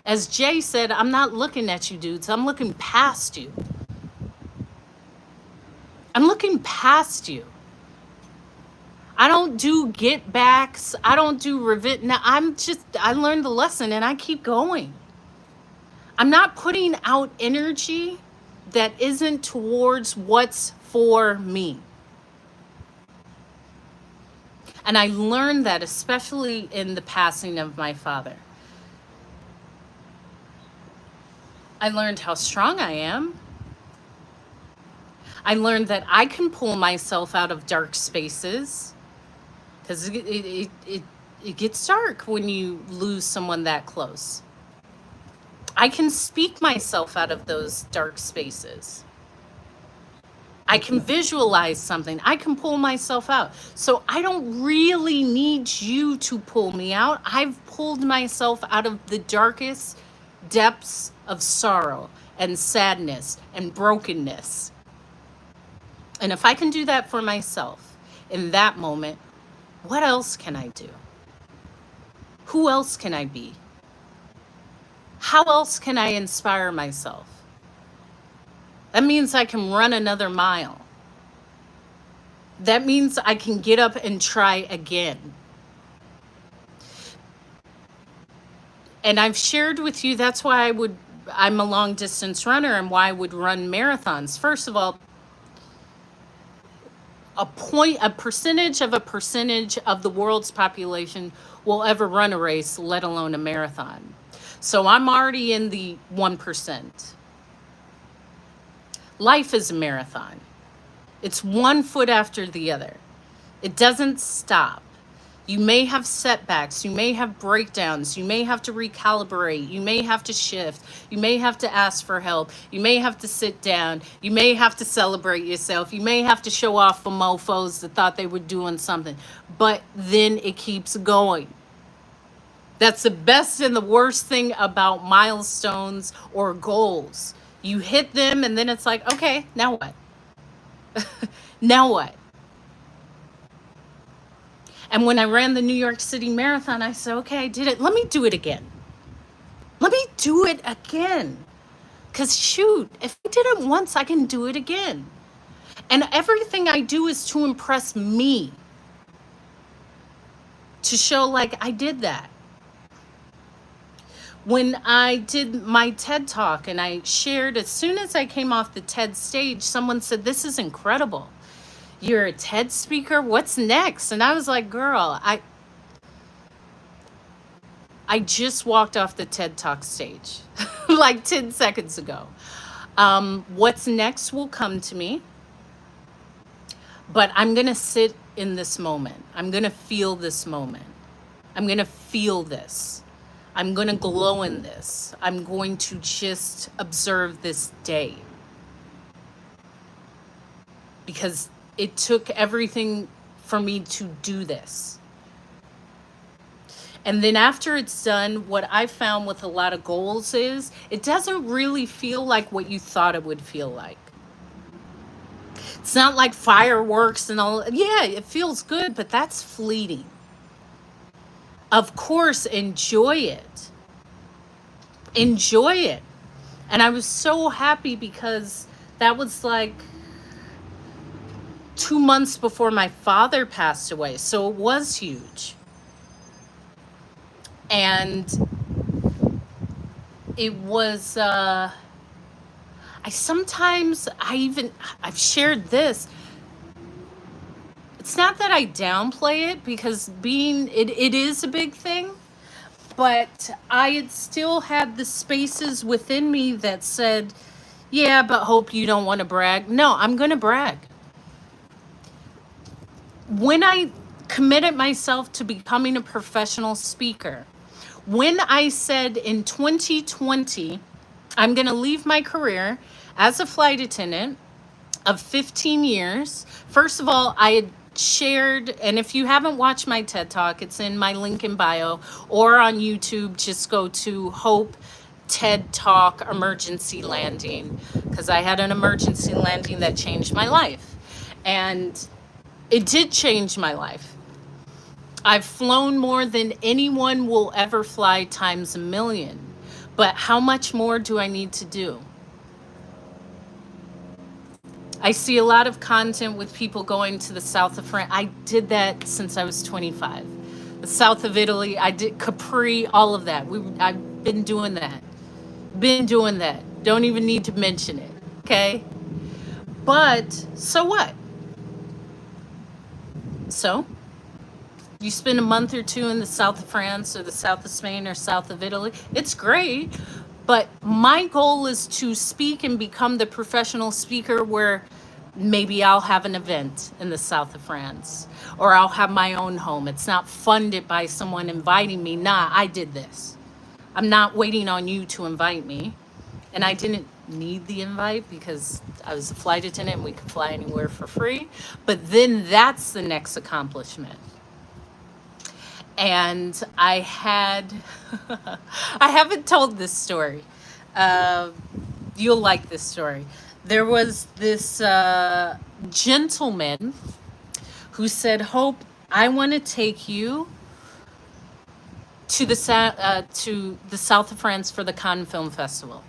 As Jay said, I'm not looking at you, dudes. I'm looking past you. I'm looking past you. I don't do get backs. I don't do revenge. Now, I learned the lesson and I keep going. I'm not putting out energy that isn't towards what's for me. And I learned that especially in the passing of my father. I learned how strong I am. I learned that I can pull myself out of dark spaces, because it gets dark when you lose someone that close. I can speak myself out of those dark spaces. I can visualize something. I can pull myself out. So I don't really need you to pull me out. I've pulled myself out of the darkest depths of sorrow and sadness and brokenness. And if I can do that for myself in that moment, what else can I do? Who else can I be? How else can I inspire myself? That means I can run another mile. That means I can get up and try again. And I've shared with you, that's why I'm a long distance runner and why I would run marathons. First of all, a percentage of the world's population will ever run a race, let alone a marathon. So I'm already in the 1%. Life is a marathon. It's one foot after the other. It doesn't stop. You may have setbacks, you may have breakdowns, you may have to recalibrate, you may have to shift, you may have to ask for help, you may have to sit down, you may have to celebrate yourself, you may have to show off for mofos that thought they were doing something, but then it keeps going. That's the best and the worst thing about milestones or goals. You hit them and then it's like, okay, now what? Now what? And when I ran the New York City Marathon, I said, okay, I did it. Let me do it again. Let me do it again. Because shoot, if I did it once, I can do it again. And everything I do is to impress me, to show like I did that. When I did my TED Talk and I shared, as soon as I came off the TED stage, someone said, this is incredible. You're a TED speaker? What's next? And I was like, girl, I just walked off the TED Talk stage like 10 seconds ago. What's next will come to me, but I'm going to sit in this moment. I'm going to feel this moment. I'm going to feel this. I'm going to glow in this. I'm going to just observe this day because it took everything for me to do this. And then after it's done, what I found with a lot of goals is it doesn't really feel like what you thought it would feel like. It's not like fireworks and all. Yeah, it feels good, but that's fleeting. Of course, enjoy it. Enjoy it. And I was so happy because that was like 2 months before my father passed away. So it was huge. And it was, I've shared this. It's not that I downplay it because it is a big thing, but I had still had the spaces within me that said, yeah, but Hope, you don't want to brag. No, I'm going to brag. When I committed myself to becoming a professional speaker, when I said in 2020, I'm going to leave my career as a flight attendant of 15 years. First of all, I had shared, and if you haven't watched my TED Talk, it's in my link in bio or on YouTube. Just go to Hope TED Talk Emergency Landing because I had an emergency landing that changed my life. And it did change my life. I've flown more than anyone will ever fly times a million. But how much more do I need to do? I see a lot of content with people going to the south of France. I did that since I was 25. The south of Italy, I did Capri, all of that. I've been doing that. Don't even need to mention it, okay? But so what? So you spend a month or two in the south of France or the south of Spain or south of Italy. It's great. But my goal is to speak and become the professional speaker where maybe I'll have an event in the south of France or I'll have my own home. It's not funded by someone inviting me. Nah, I did this. I'm not waiting on you to invite me. And I didn't need the invite because I was a flight attendant and we could fly anywhere for free. But then that's the next accomplishment. And I had, I haven't told this story. You'll like this story. There was this gentleman who said, Hope, I want to take you to the south of France for the Cannes Film Festival.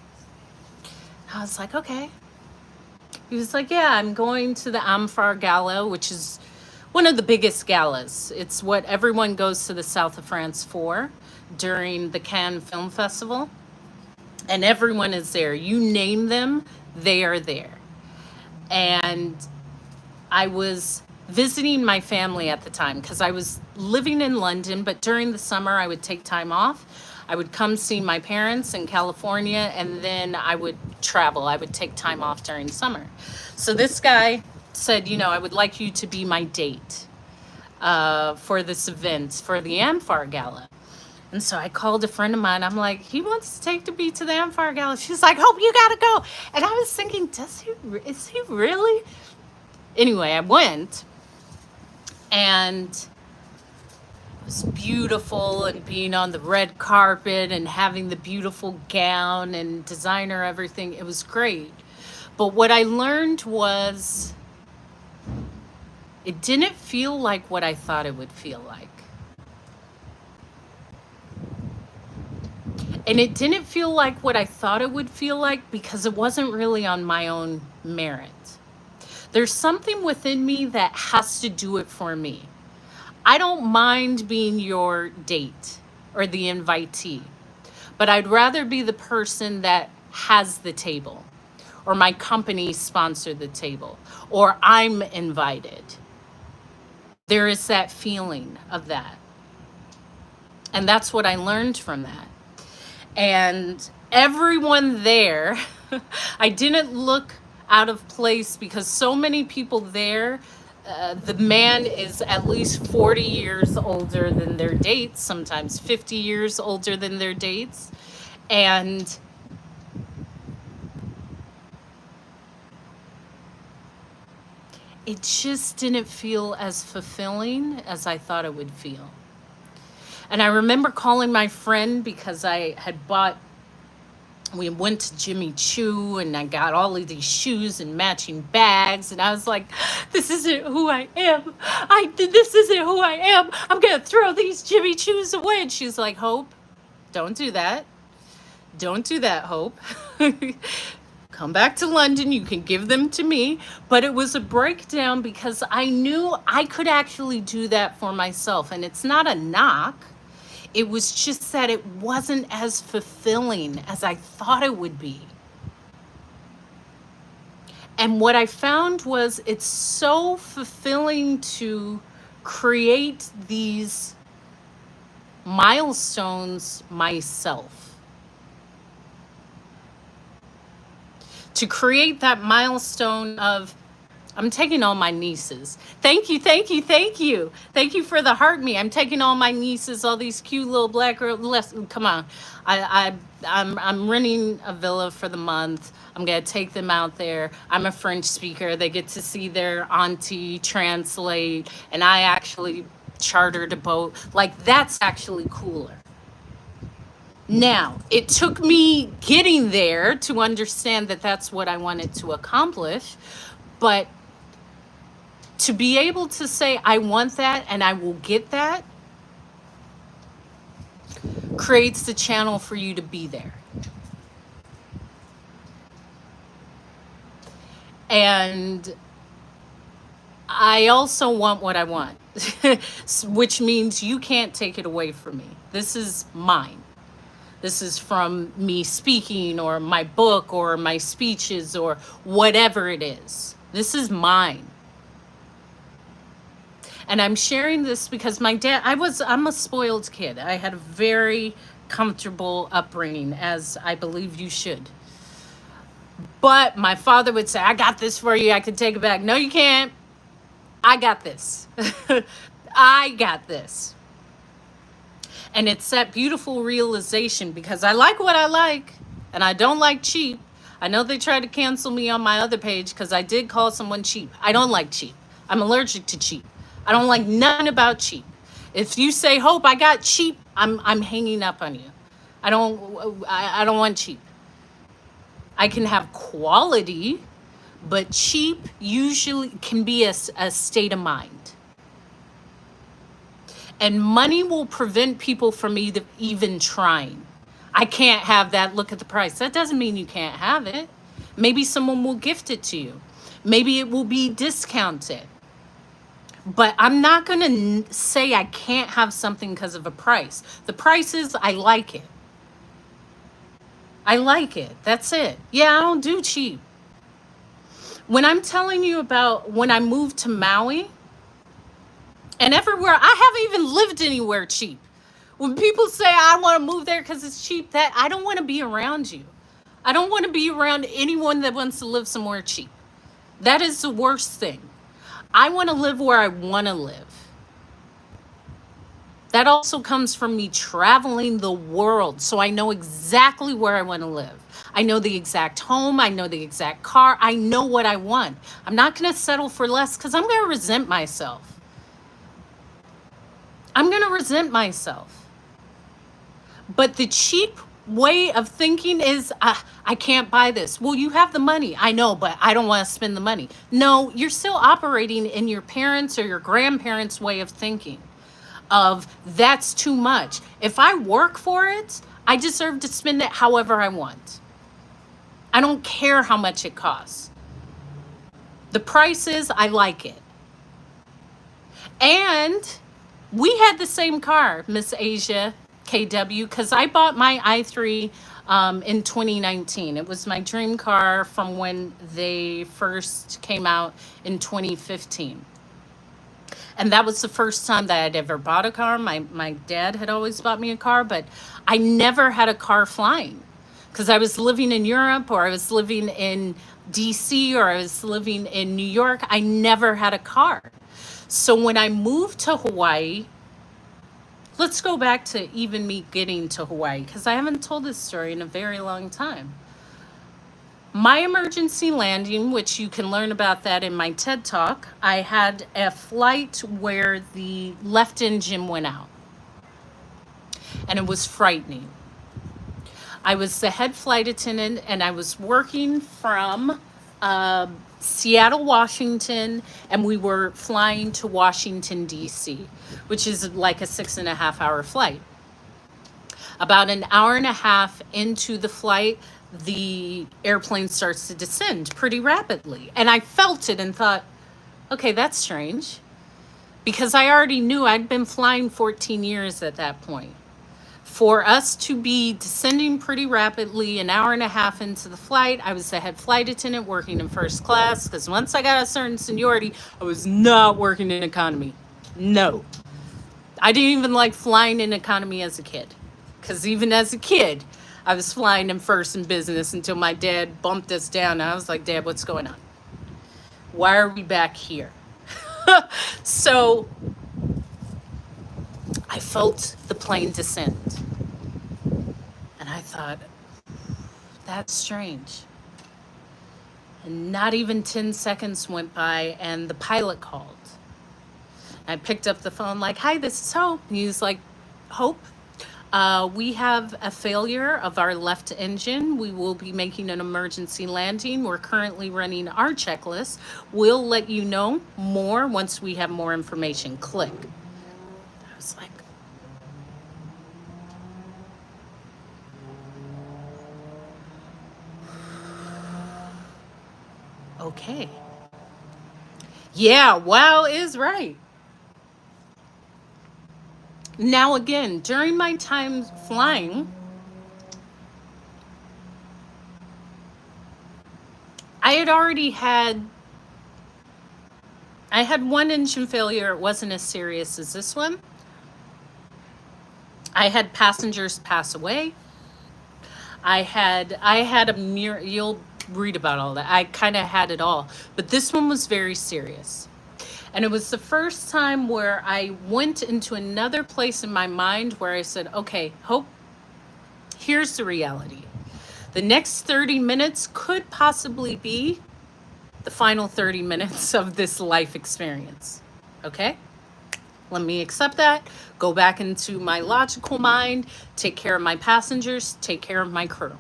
I was like, okay. He was like, yeah, I'm going to the Amphar Gala, which is one of the biggest galas. It's what everyone goes to the south of France for during the Cannes Film Festival. And everyone is there. You name them, they are there. And I was visiting my family at the time because I was living in London, but during the summer I would take time off. I would come see my parents in California, and then I would travel. I would take time off during summer. So this guy said, I would like you to be my date. for this event for the Amphar Gala. And so I called a friend of mine. I'm like, he wants to take the beat to the Amphar Gala. She's like, Hope, you gotta go. And I was thinking, is he really? Anyway, I went, and it was beautiful, and being on the red carpet and having the beautiful gown and designer everything. It was great. But what I learned was it didn't feel like what I thought it would feel like. And it didn't feel like what I thought it would feel like because it wasn't really on my own merit. There's something within me that has to do it for me. I don't mind being your date or the invitee, but I'd rather be the person that has the table, or my company sponsor the table, or I'm invited. There is that feeling of that. And that's what I learned from that. And everyone there, I didn't look out of place because so many people there, the man is at least 40 years older than their dates, sometimes 50 years older than their dates. And it just didn't feel as fulfilling as I thought it would feel. And I remember calling my friend because I had bought, we went to Jimmy Choo and I got all of these shoes and matching bags. And I was like, this isn't who I am. This isn't who I am. I'm going to throw these Jimmy Choos away. And she's like, Hope, don't do that. Don't do that, Hope. Come back to London. You can give them to me. But it was a breakdown because I knew I could actually do that for myself. And it's not a knock. It was just that it wasn't as fulfilling as I thought it would be. And what I found was it's so fulfilling to create these milestones myself. To create that milestone of, I'm taking all my nieces. Thank you, thank you, thank you. Thank you for the heart me. I'm taking all my nieces, all these cute little black girls. Come on. I'm renting a villa for the month. I'm going to take them out there. I'm a French speaker. They get to see their auntie translate. And I actually chartered a boat. Like, that's actually cooler. Now, it took me getting there to understand that that's what I wanted to accomplish. But to be able to say, I want that and I will get that, creates the channel for you to be there. And I also want what I want, which means you can't take it away from me. This is mine. This is from me speaking or my book or my speeches or whatever it is. This is mine. And I'm sharing this because my dad, I'm a spoiled kid. I had a very comfortable upbringing, as I believe you should. But my father would say, I got this for you. I can take it back. No, you can't. I got this. I got this. And it's that beautiful realization because I like what I like and I don't like cheap. I know they tried to cancel me on my other page because I did call someone cheap. I don't like cheap. I'm allergic to cheap. I don't like nothing about cheap. If you say, Hope, I got cheap, I'm hanging up on you. I don't want cheap. I can have quality, but cheap usually can be a state of mind. And money will prevent people from even trying. I can't have that. Look at the price. That doesn't mean you can't have it. Maybe someone will gift it to you. Maybe it will be discounted. But I'm not going to say I can't have something because of a price. The price is, I like it. I like it. That's it. Yeah, I don't do cheap. When I'm telling you about when I moved to Maui and everywhere, I haven't even lived anywhere cheap. When people say I want to move there because it's cheap, that I don't want to be around you. I don't want to be around anyone that wants to live somewhere cheap. That is the worst thing. I want to live where I want to live. That also comes from me traveling the world. So I know exactly where I want to live. I know the exact home. I know the exact car. I know what I want. I'm not going to settle for less because I'm going to resent myself. I'm going to resent myself. But the cheap way of thinking is, I can't buy this. Well, you have the money. I know, but I don't want to spend the money. No, you're still operating in your parents' or your grandparents' way of thinking of that's too much. If I work for it, I deserve to spend it however I want. I don't care how much it costs. The price is, I like it. And we had the same car, Miss Asia KW, because I bought my i3 in 2019. It was my dream car from when they first came out in 2015. And that was the first time that I'd ever bought a car. My dad had always bought me a car, but I never had a car flying because I was living in Europe or I was living in DC or I was living in New York. I never had a car. So when I moved to Hawaii, let's go back to even me getting to Hawaii because I haven't told this story in a very long time. My emergency landing, which you can learn about that in my TED Talk, I had a flight where the left engine went out. And it was frightening. I was the head flight attendant and I was working from Seattle, Washington, and we were flying to Washington, D.C., which is like a 6.5 hour flight. About an hour and a half into the flight, the airplane starts to descend pretty rapidly. And I felt it and thought, okay, that's strange. Because I already knew I'd been flying 14 years at that point. For us to be descending pretty rapidly, an hour and a half into the flight, I was the head flight attendant working in first class. Because once I got a certain seniority, I was not working in economy. No. I didn't even like flying in economy as a kid. Because even as a kid, I was flying in first in business until my dad bumped us down. And I was like, Dad, what's going on? Why are we back here? So I felt the plane descend. And I thought, that's strange. And not even 10 seconds went by and the pilot called. I picked up the phone like, hi, this is Hope. And he's like, Hope? We have a failure of our left engine. We will be making an emergency landing. We're currently running our checklist. We'll let you know more once we have more information. Click. I was like, okay. Yeah, wow is right. Now, again, during my time flying, I had one engine failure. It wasn't as serious as this one. I had passengers pass away. I had a mirror. You'll read about all that. I kind of had it all. But this one was very serious. And it was the first time where I went into another place in my mind where I said, okay, Hope, here's the reality. The next 30 minutes could possibly be the final 30 minutes of this life experience. Okay? Let me accept that, go back into my logical mind, take care of my passengers, take care of my crew.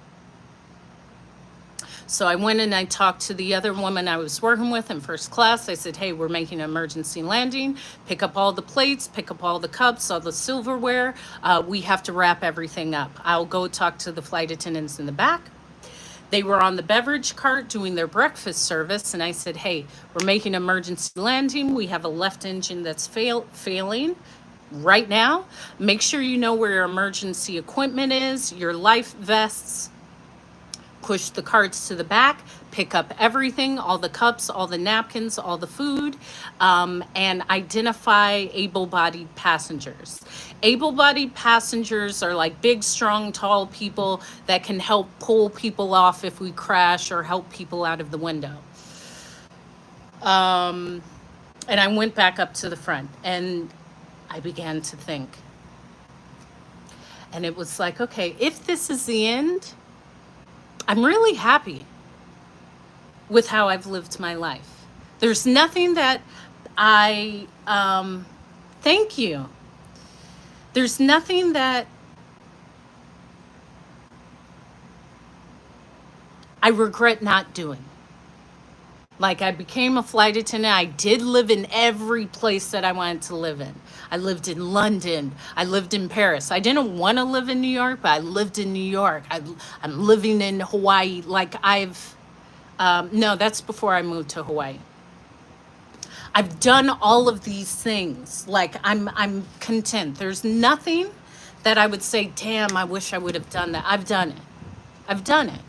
So I went and I talked to the other woman I was working with in first class. I said, hey, we're making an emergency landing. Pick up all the plates, pick up all the cups, all the silverware. We have to wrap everything up. I'll go talk to the flight attendants in the back. They were on the beverage cart doing their breakfast service. And I said, hey, we're making an emergency landing. We have a left engine that's failing right now. Make sure you know where your emergency equipment is, your life vests. Push the carts to the back, pick up everything, all the cups, all the napkins, all the food, and identify able-bodied passengers. Able-bodied passengers are like big, strong, tall people that can help pull people off if we crash or help people out of the window. And I went back up to the front and I began to think, And it was like, okay, if this is the end, I'm really happy with how I've lived my life. There's nothing that thank you. There's nothing that I regret not doing. Like, I became a flight attendant. I did live in every place that I wanted to live in. I lived in London. I lived in Paris. I didn't want to live in New York, but I lived in New York. I'm living in Hawaii. Like, no, that's before I moved to Hawaii. I've done all of these things. Like, I'm content. There's nothing that I would say, damn, I wish I would have done that. I've done it. I've done it.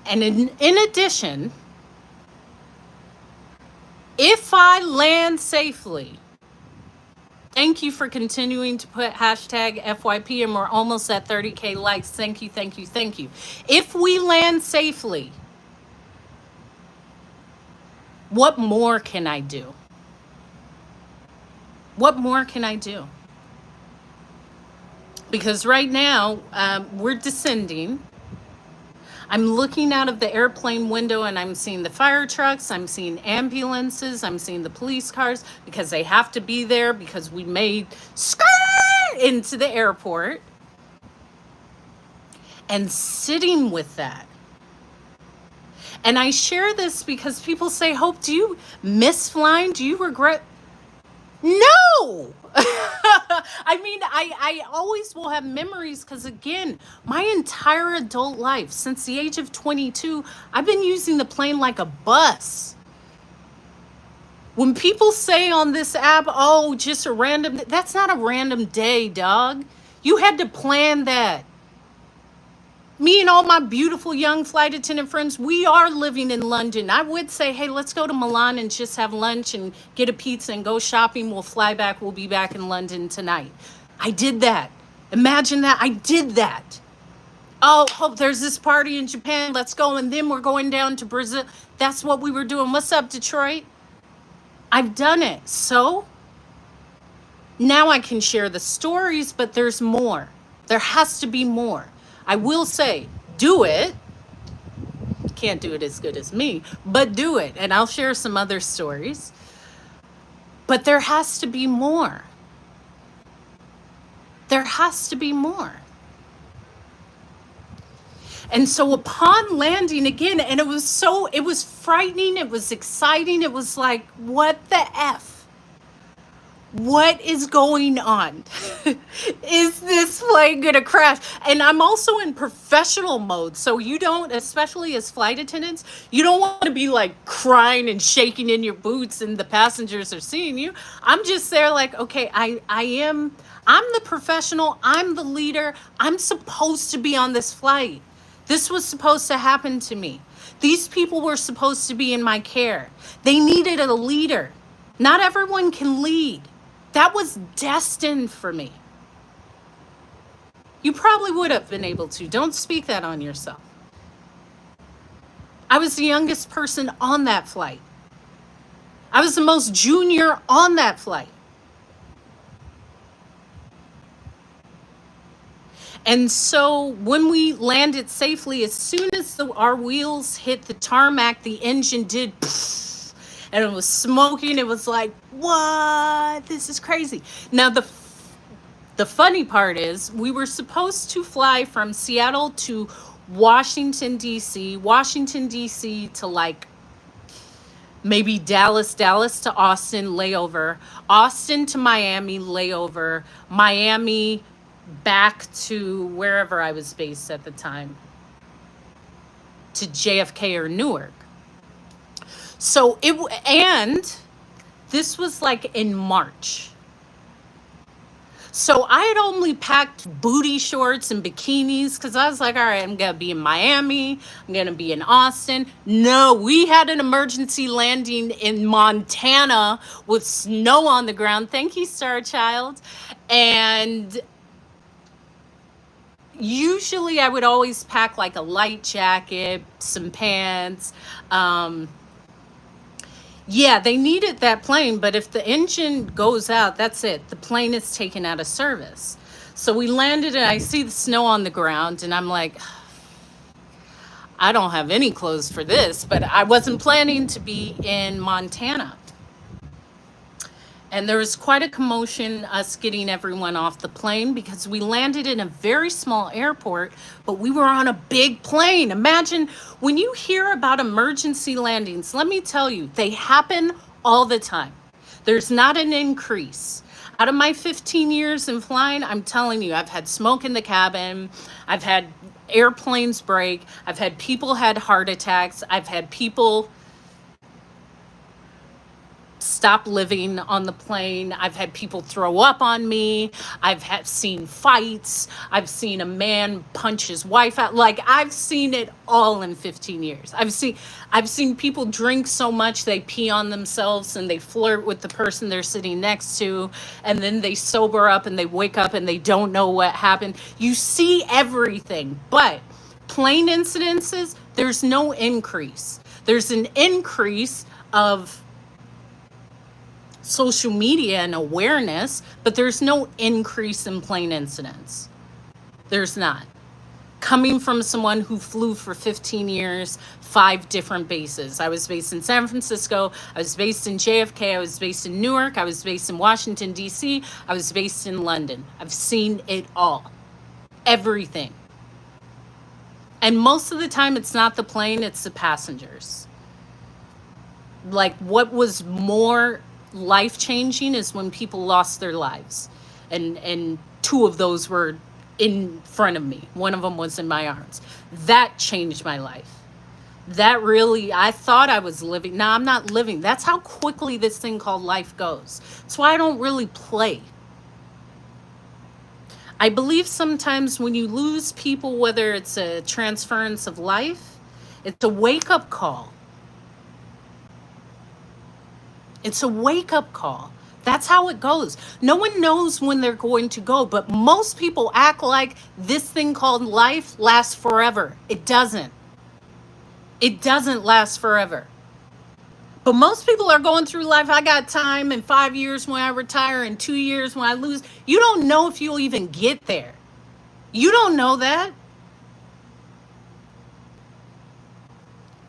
And in addition, if I land safely, thank you for continuing to put hashtag FYP, and we're almost at 30K likes. Thank you, thank you, thank you. If we land safely, what more can I do? What more can I do? Because right now, we're descending. I'm looking out of the airplane window and I'm seeing the fire trucks, I'm seeing ambulances, I'm seeing the police cars, because they have to be there because we made skirt into the airport. And sitting with that. And I share this because people say, Hope, do you miss flying? Do you regret? No! I mean, I always will have memories because, again, my entire adult life, since the age of 22, I've been using the plane like a bus. When people say on this app, oh, just a random, that's not a random day, dog. You had to plan that. Me and all my beautiful young flight attendant friends, we are living in London. I would say, hey, let's go to Milan and just have lunch and get a pizza and go shopping. We'll fly back. We'll be back in London tonight. I did that. Imagine that. I did that. Oh, Hope, there's this party in Japan. Let's go. And then we're going down to Brazil. That's what we were doing. What's up, Detroit? I've done it. So now I can share the stories, but there's more. There has to be more. I will say, do it. Can't do it as good as me, but do it. And I'll share some other stories. But there has to be more. There has to be more. And so upon landing again, and it was frightening. It was exciting. It was like, what the F? What is going on? Is this plane gonna crash? And I'm also in professional mode. So you don't, especially as flight attendants, you don't want to be like crying and shaking in your boots and the passengers are seeing you. I'm just there like, okay, I'm the professional, I'm the leader, I'm supposed to be on this flight. This was supposed to happen to me. These people were supposed to be in my care. They needed a leader. Not everyone can lead. That was destined for me. You probably would have been able to. Don't speak that on yourself. I was the youngest person on that flight. I was the most junior on that flight. And so when we landed safely, as soon as our wheels hit the tarmac, the engine did pfft, and it was smoking. It was like, what? This is crazy. Now, the funny part is we were supposed to fly from Seattle to Washington, D.C., Washington, D.C. to like maybe Dallas to Austin, layover, Austin to Miami, layover, Miami back to wherever I was based at the time, to JFK or Newark. So and this was like in March. So I had only packed booty shorts and bikinis because I was like, all right, I'm going to be in Miami. I'm going to be in Austin. No, we had an emergency landing in Montana with snow on the ground. Thank you, Star Child. And usually I would always pack like a light jacket, some pants. Yeah, they needed that plane, but if the engine goes out, that's it. The plane is taken out of service. So we landed and I see the snow on the ground and I'm like, I don't have any clothes for this, but I wasn't planning to be in Montana. And there was quite a commotion, us getting everyone off the plane because we landed in a very small airport, but we were on a big plane. Imagine when you hear about emergency landings, let me tell you, they happen all the time. There's not an increase. Out of my 15 years in flying, I'm telling you, I've had smoke in the cabin, I've had airplanes break, I've had people had heart attacks, I've had people stop living on the plane. I've had people throw up on me. I've had seen fights. I've seen a man punch his wife out. Like I've seen it all in 15 years. I've seen people drink so much they pee on themselves and they flirt with the person they're sitting next to and then they sober up and they wake up and they don't know what happened. You see everything. But plane incidences, there's no increase. There's an increase of social media and awareness, but there's no increase in plane incidents. There's not. Coming from someone who flew for 15 years, 5 different bases. I was based in San Francisco, I was based in JFK, I was based in Newark, I was based in Washington, D.C., I was based in London. I've seen it all, everything. And most of the time, it's not the plane, it's the passengers. Like, what was more life changing is when people lost their lives, and 2 of those were in front of me. One of them was in my arms. That changed my life. That really, I thought I was living. No, I'm not living. That's how quickly this thing called life goes. That's why I don't really play. I believe sometimes when you lose people, whether it's a transference of life, it's a wake up call. It's a wake up call. That's how it goes. No one knows when they're going to go, but most people act like this thing called life lasts forever. It doesn't. It doesn't last forever. But most people are going through life. I got time in 5 years when I retire, in 2 years when I lose. You don't know if you'll even get there. You don't know that.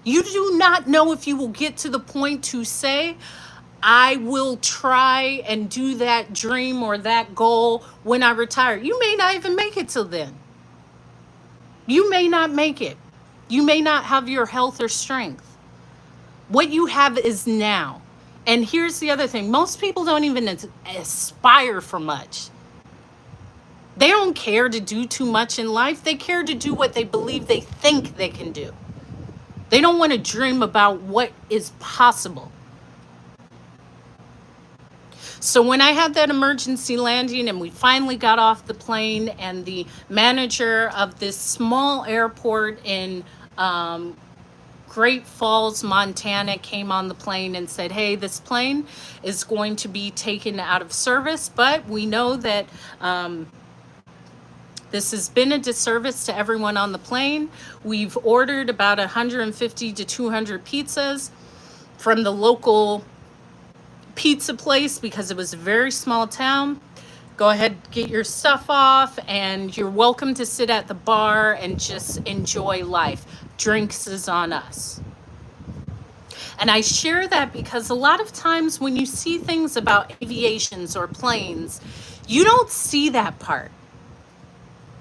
You do not know if you will get to the point to say, I will try and do that dream or that goal when I retire. You may not even make it till then. You may not make it. You may not have your health or strength. What you have is now. And here's the other thing. Most people don't even aspire for much. They don't care to do too much in life. They care to do what they believe they think they can do. They don't want to dream about what is possible. So when I had that emergency landing and we finally got off the plane and the manager of this small airport in Great Falls, Montana came on the plane and said, hey, this plane is going to be taken out of service, but we know that this has been a disservice to everyone on the plane. We've ordered about 150 to 200 pizzas from the local pizza place because it was a very small town. Go ahead, get your stuff off, and you're welcome to sit at the bar and just enjoy life. Drinks is on us. And I share that because a lot of times when you see things about aviations or planes, you don't see that part.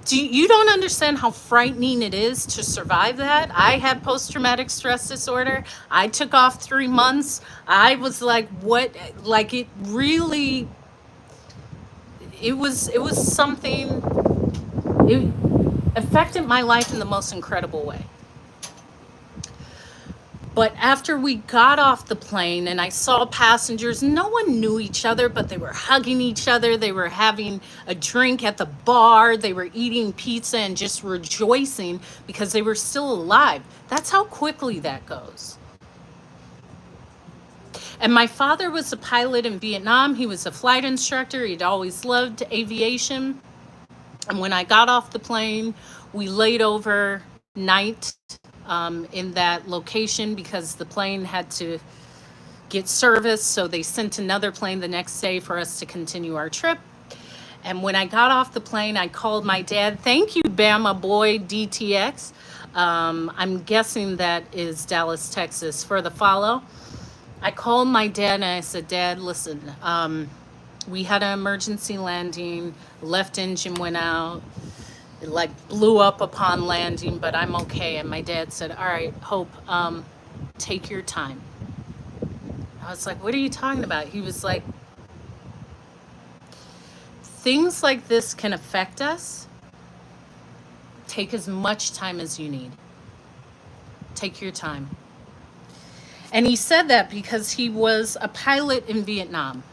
You don't understand how frightening it is to survive that. I had post-traumatic stress disorder. I took off 3 months. I was like, what? Like, it really, it was something, it affected my life in the most incredible way. But after we got off the plane and I saw passengers, no one knew each other, but they were hugging each other. They were having a drink at the bar. They were eating pizza and just rejoicing because they were still alive. That's how quickly that goes. And my father was a pilot in Vietnam. He was a flight instructor. He'd always loved aviation. And when I got off the plane, we laid overnight in that location because the plane had to get service. So they sent another plane the next day for us to continue our trip. And when I got off the plane, I called my dad. Thank you, Bama Boy DTX. I'm guessing that is Dallas, Texas, for the follow. I called my dad and I said, Dad, listen, we had an emergency landing, left engine went out, it like blew up upon landing, but I'm okay. And my dad said, all right, Hope, take your time. I was like, what are you talking about? He was like, things like this can affect us. Take as much time as you need. Take your time. And he said that because he was a pilot in Vietnam.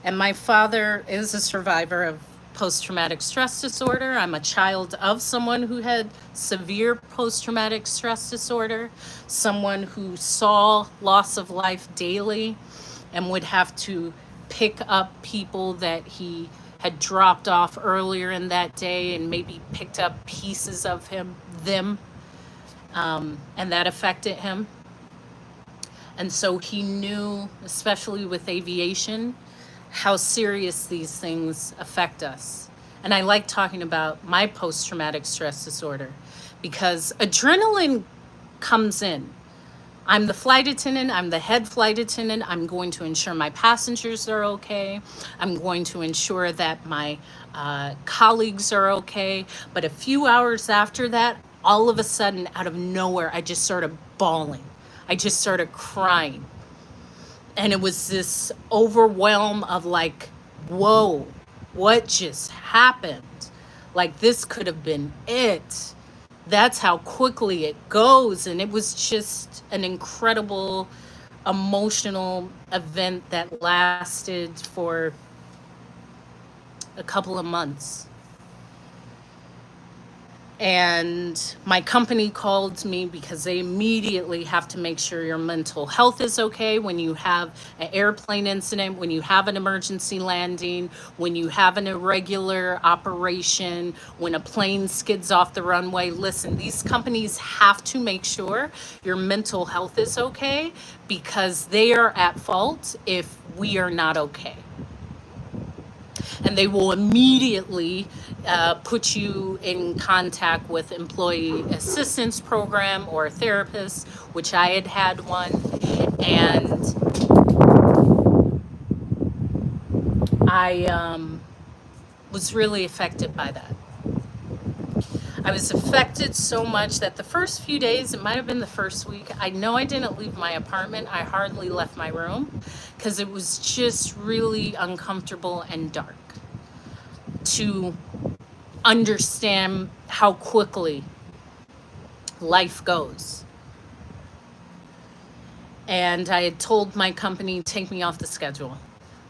And my father is a survivor of post-traumatic stress disorder. I'm a child of someone who had severe post-traumatic stress disorder, someone who saw loss of life daily and would have to pick up people that he had dropped off earlier in that day and maybe picked up pieces of them, and that affected him. And so he knew, especially with aviation, how serious these things affect us. And I like talking about my post-traumatic stress disorder because adrenaline comes in. I'm the flight attendant, I'm the head flight attendant. I'm going to ensure my passengers are okay. I'm going to ensure that my colleagues are okay. But a few hours after that, all of a sudden, out of nowhere, I just started bawling. I just started crying. And it was this overwhelm of like, whoa, what just happened? Like this could have been it. That's how quickly it goes. And it was just an incredible emotional event that lasted for a couple of months. And my company called me because they immediately have to make sure your mental health is okay when you have an airplane incident, when you have an emergency landing, when you have an irregular operation, when a plane skids off the runway. Listen, these companies have to make sure your mental health is okay because they are at fault if we are not okay. And they will immediately put you in contact with employee assistance program or a therapist, which I had one. And I was really affected by that. I was affected so much that the first few days, it might have been the first week, I know I didn't leave my apartment. I hardly left my room because it was just really uncomfortable and dark to understand how quickly life goes. And I had told my company, take me off the schedule.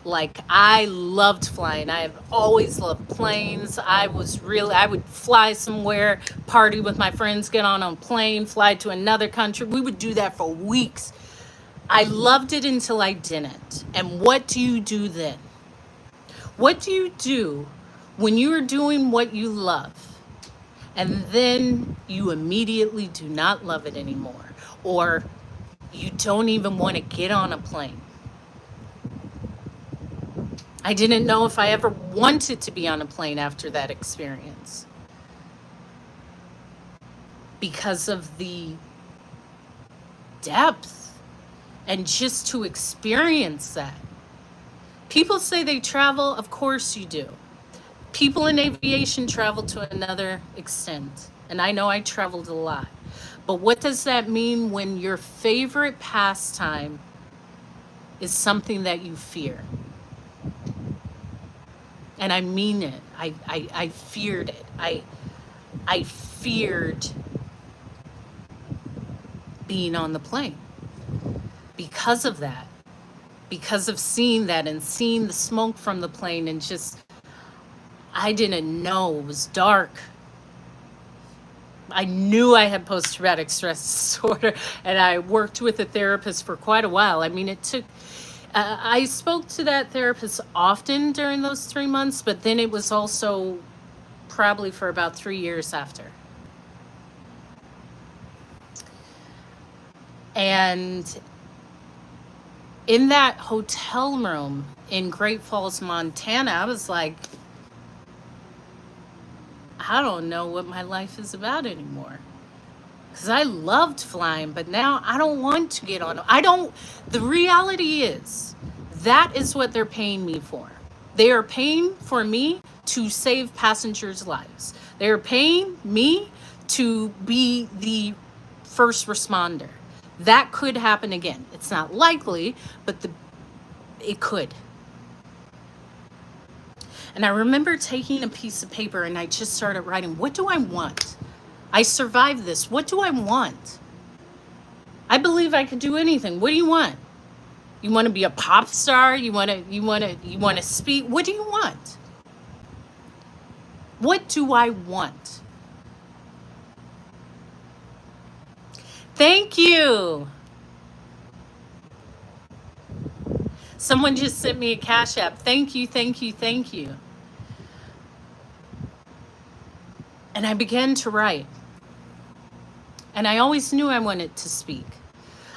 Like, I loved flying. I have always loved planes. I would fly somewhere, party with my friends, get on a plane, fly to another country. We would do that for weeks. I loved it until I didn't. And what do you do then? What do you do when you are doing what you love and then you immediately do not love it anymore, or you don't even want to get on a plane? I didn't know if I ever wanted to be on a plane after that experience because of the depth and just to experience that. People say they travel, of course you do. People in aviation travel to another extent, and I know I traveled a lot. But what does that mean when your favorite pastime is something that you fear? And I mean it. I feared it. I feared being on the plane because of that, because of seeing that and seeing the smoke from the plane, and just, I didn't know. It was dark. I knew I had post-traumatic stress disorder, and I worked with a therapist for quite a while. I mean, it took, I spoke to that therapist often during those 3 months, but then it was also probably for about 3 years after. And In that hotel room in Great Falls, Montana, I was like, I don't know what my life is about anymore. Because I loved flying, but now I don't want to get on. I don't, the reality is, that is what they're paying me for. They are paying for me to save passengers' lives. They are paying me to be the first responder. That could happen again. It's not likely, but it could. And I remember taking a piece of paper and I just started writing, what do I want? I survived this. What do I want? I believe I could do anything. What do you want? You want to be a pop star? You want to speak? What do you want? What do I want? Thank you. Someone just sent me a Cash App. Thank you, thank you, thank you. And I began to write. And I always knew I wanted to speak.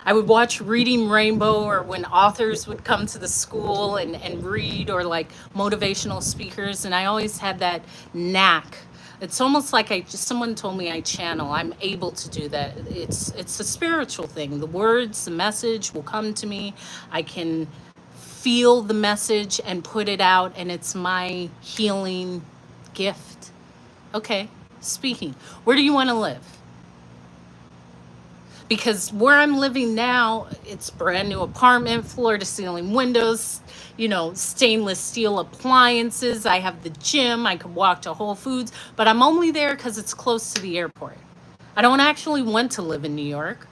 I would watch Reading Rainbow, or when authors would come to the school and read, or like motivational speakers. And I always had that knack. It's almost like someone told me I channel. I'm able to do that. It's a spiritual thing. The words, the message will come to me. I can feel the message and put it out, and it's my healing gift. Okay, speaking. Where do you want to live? Because where I'm living now, it's brand new apartment, floor to ceiling windows, stainless steel appliances. I have the gym. I could walk to Whole Foods, but I'm only there because it's close to the airport. I don't actually want to live in New York.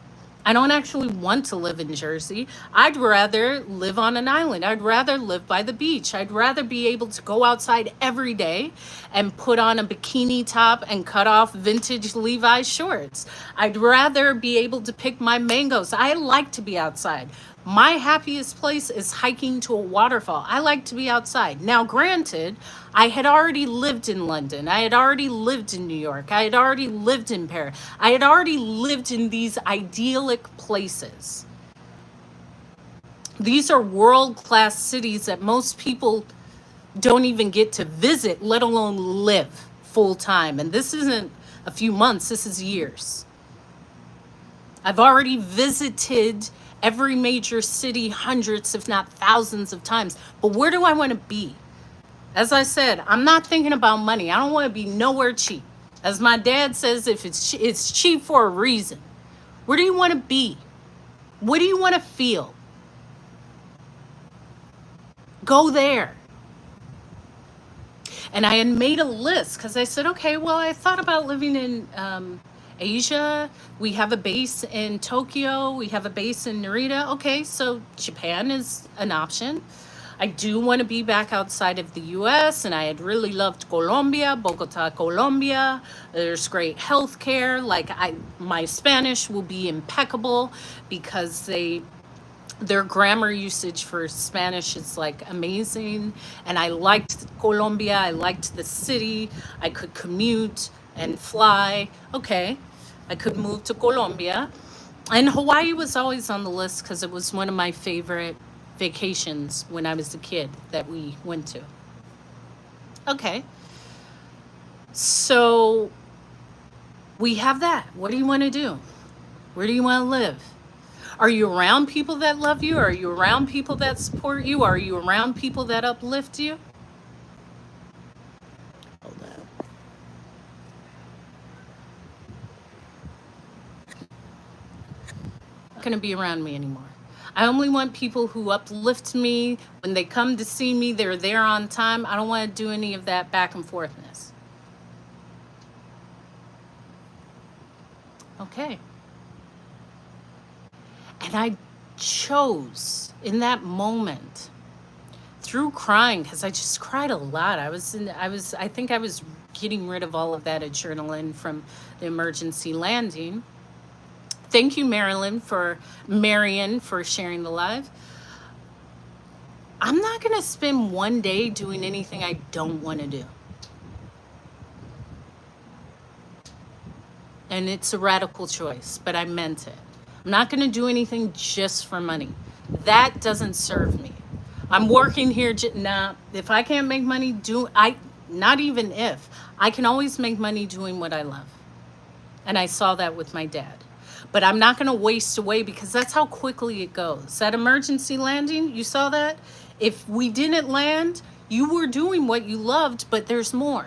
I don't actually want to live in Jersey. I'd rather live on an island. I'd rather live by the beach. I'd rather be able to go outside every day and put on a bikini top and cut off vintage Levi's shorts. I'd rather be able to pick my mangoes. I like to be outside. My happiest place is hiking to a waterfall. I like to be outside. Now, granted, I had already lived in London. I had already lived in New York. I had already lived in Paris. I had already lived in these idyllic places. These are world-class cities that most people don't even get to visit, let alone live full time. And this isn't a few months, this is years. I've already visited every major city hundreds, if not thousands of times. But where do I want to be? As I said, I'm not thinking about money. I don't want to be nowhere cheap. As my dad says, if it's cheap for a reason. Where do you want to be? What do you want to feel? Go there. And I had made a list because I said, okay, well, I thought about living in Asia. We have a base in Tokyo. We have a base in Narita. Okay, so Japan is an option. I do want to be back outside of the US, and I had really loved Colombia, Bogota, Colombia. There's great healthcare. My Spanish will be impeccable because their grammar usage for Spanish is like amazing. And I liked Colombia. I liked the city. I could commute and fly. Okay, I could move to Colombia. And Hawaii was always on the list because it was one of my favorite vacations when I was a kid that we went to. Okay, so we have that. What do you want to do? Where do you want to live? Are you around people that love you? Are you around people that support you? Are you around people that uplift you? Hold on. Not going to be around me anymore. I only want people who uplift me. When they come to see me, they're there on time. I don't want to do any of that back and forthness. Okay. And I chose in that moment, through crying, because I just cried a lot. I think I was getting rid of all of that adrenaline from the emergency landing. Thank you, Marion, for sharing the live. I'm not going to spend one day doing anything I don't want to do. And it's a radical choice, but I meant it. I'm not going to do anything just for money. That doesn't serve me. I'm working here. Nah, if I can't make money, not even if, I can always make money doing what I love. And I saw that with my dad. But I'm not going to waste away because that's how quickly it goes. That emergency landing, you saw that? If we didn't land, you were doing what you loved, but there's more.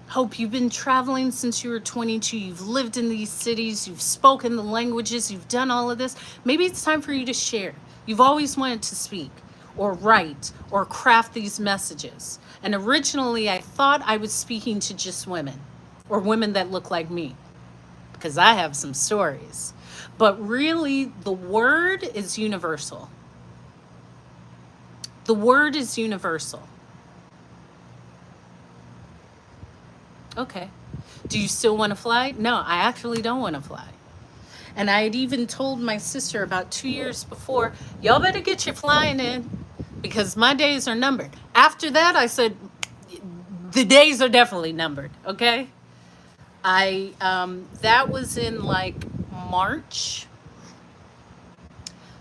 Hope, you've been traveling since you were 22. You've lived in these cities. You've spoken the languages. You've done all of this. Maybe it's time for you to share. You've always wanted to speak or write or craft these messages. And originally, I thought I was speaking to just women or women that look like me because I have some stories. But really, the word is universal. The word is universal. Okay. Do you still want to fly? No, I actually don't want to fly. And I had even told my sister about 2 years before, y'all better get your flying in because my days are numbered. After that, I said, the days are definitely numbered, okay? That was in like March.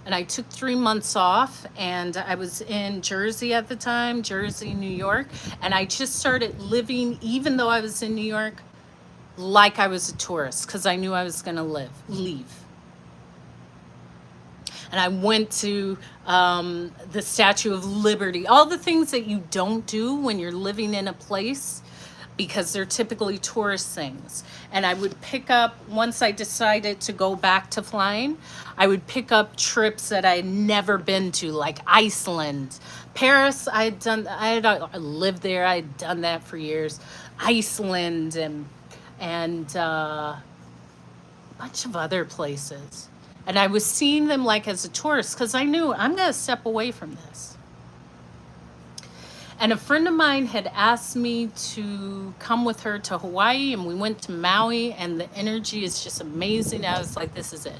And I took 3 months off, and I was in Jersey at the time, Jersey, New York. And I just started living, even though I was in New York, like I was a tourist, because I knew I was going to leave. And I went to the Statue of Liberty, all the things that you don't do when you're living in a place, because they're typically tourist things. And I would pick up, once I decided to go back to flying, I would pick up trips that I had never been to, like Iceland. Paris, I lived there, I had done that for years. Iceland and a bunch of other places. And I was seeing them like as a tourist because I knew I'm going to step away from this. And a friend of mine had asked me to come with her to Hawaii, and we went to Maui, and the energy is just amazing. I was like, this is it.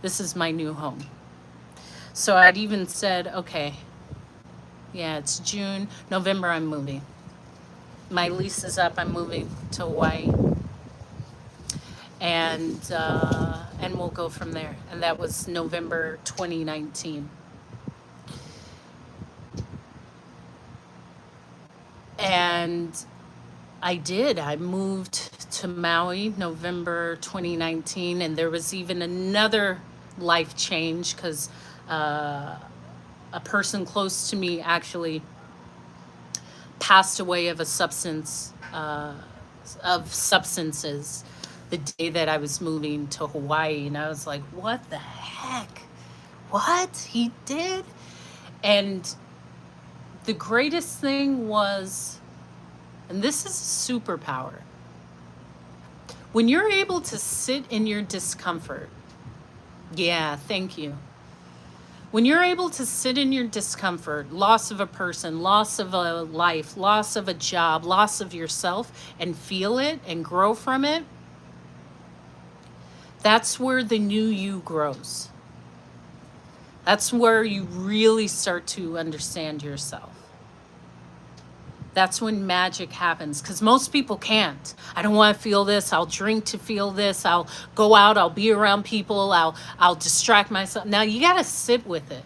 This is my new home. So I'd even said, okay, yeah, it's June, November, I'm moving. My lease is up, I'm moving to Hawaii. And we'll go from there. And that was November 2019. And I did. I moved to Maui November 2019, and there was even another life change because a person close to me actually passed away of substances the day that I was moving to Hawaii. And I was like, what the heck? What? He did? And the greatest thing was, and this is a superpower, when you're able to sit in your discomfort. Yeah, thank you. When you're able to sit in your discomfort, loss of a person, loss of a life, loss of a job, loss of yourself, and feel it and grow from it, that's where the new you grows. That's where you really start to understand yourself. That's when magic happens, because most people can't. I don't want to feel this. I'll drink to feel this. I'll go out. I'll be around people. I'll distract myself. Now, you got to sit with it.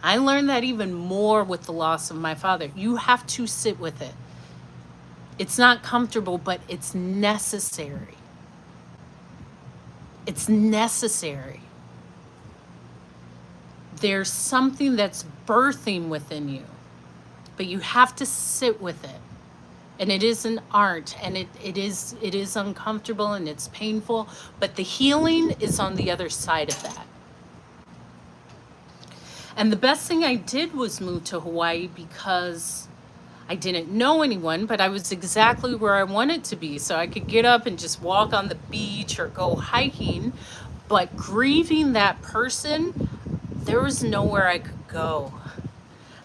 I learned that even more with the loss of my father. You have to sit with it. It's not comfortable, but it's necessary. It's necessary. There's something that's birthing within you, but you have to sit with it. And it is an art, and it is uncomfortable and it's painful, but the healing is on the other side of that. And the best thing I did was move to Hawaii because I didn't know anyone, but I was exactly where I wanted to be. So I could get up and just walk on the beach or go hiking. But grieving that person, there was nowhere I could go.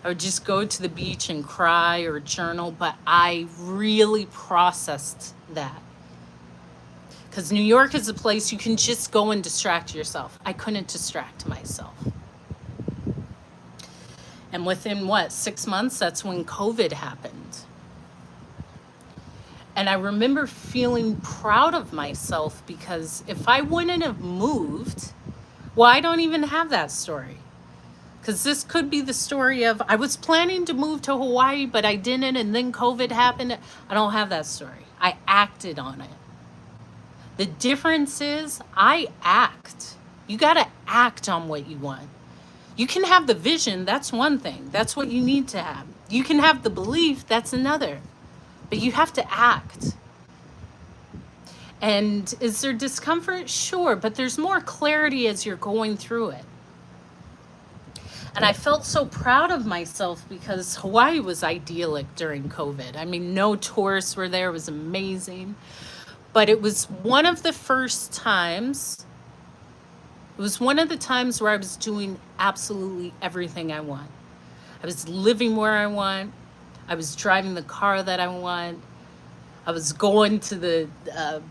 I would just go to the beach and cry or journal, but I really processed that. Because New York is a place you can just go and distract yourself. I couldn't distract myself. And within 6 months, that's when COVID happened. And I remember feeling proud of myself because if I wouldn't have moved, Well, I don't even have that story. Because this could be the story of I was planning to move to Hawaii, but I didn't, and then COVID happened. I don't have that story. I acted on it. The difference is I act. You got to act on what you want. You can have the vision, that's one thing. That's what you need to have. You can have the belief, that's another. But you have to act. And is there discomfort? Sure, but there's more clarity as you're going through it. And I felt so proud of myself because Hawaii was idyllic during COVID. I mean, no tourists were there. It was amazing. But it was one of the first times, it was one of the times where I was doing absolutely everything I want. I was living where I want. I was driving the car that I want. I was going to the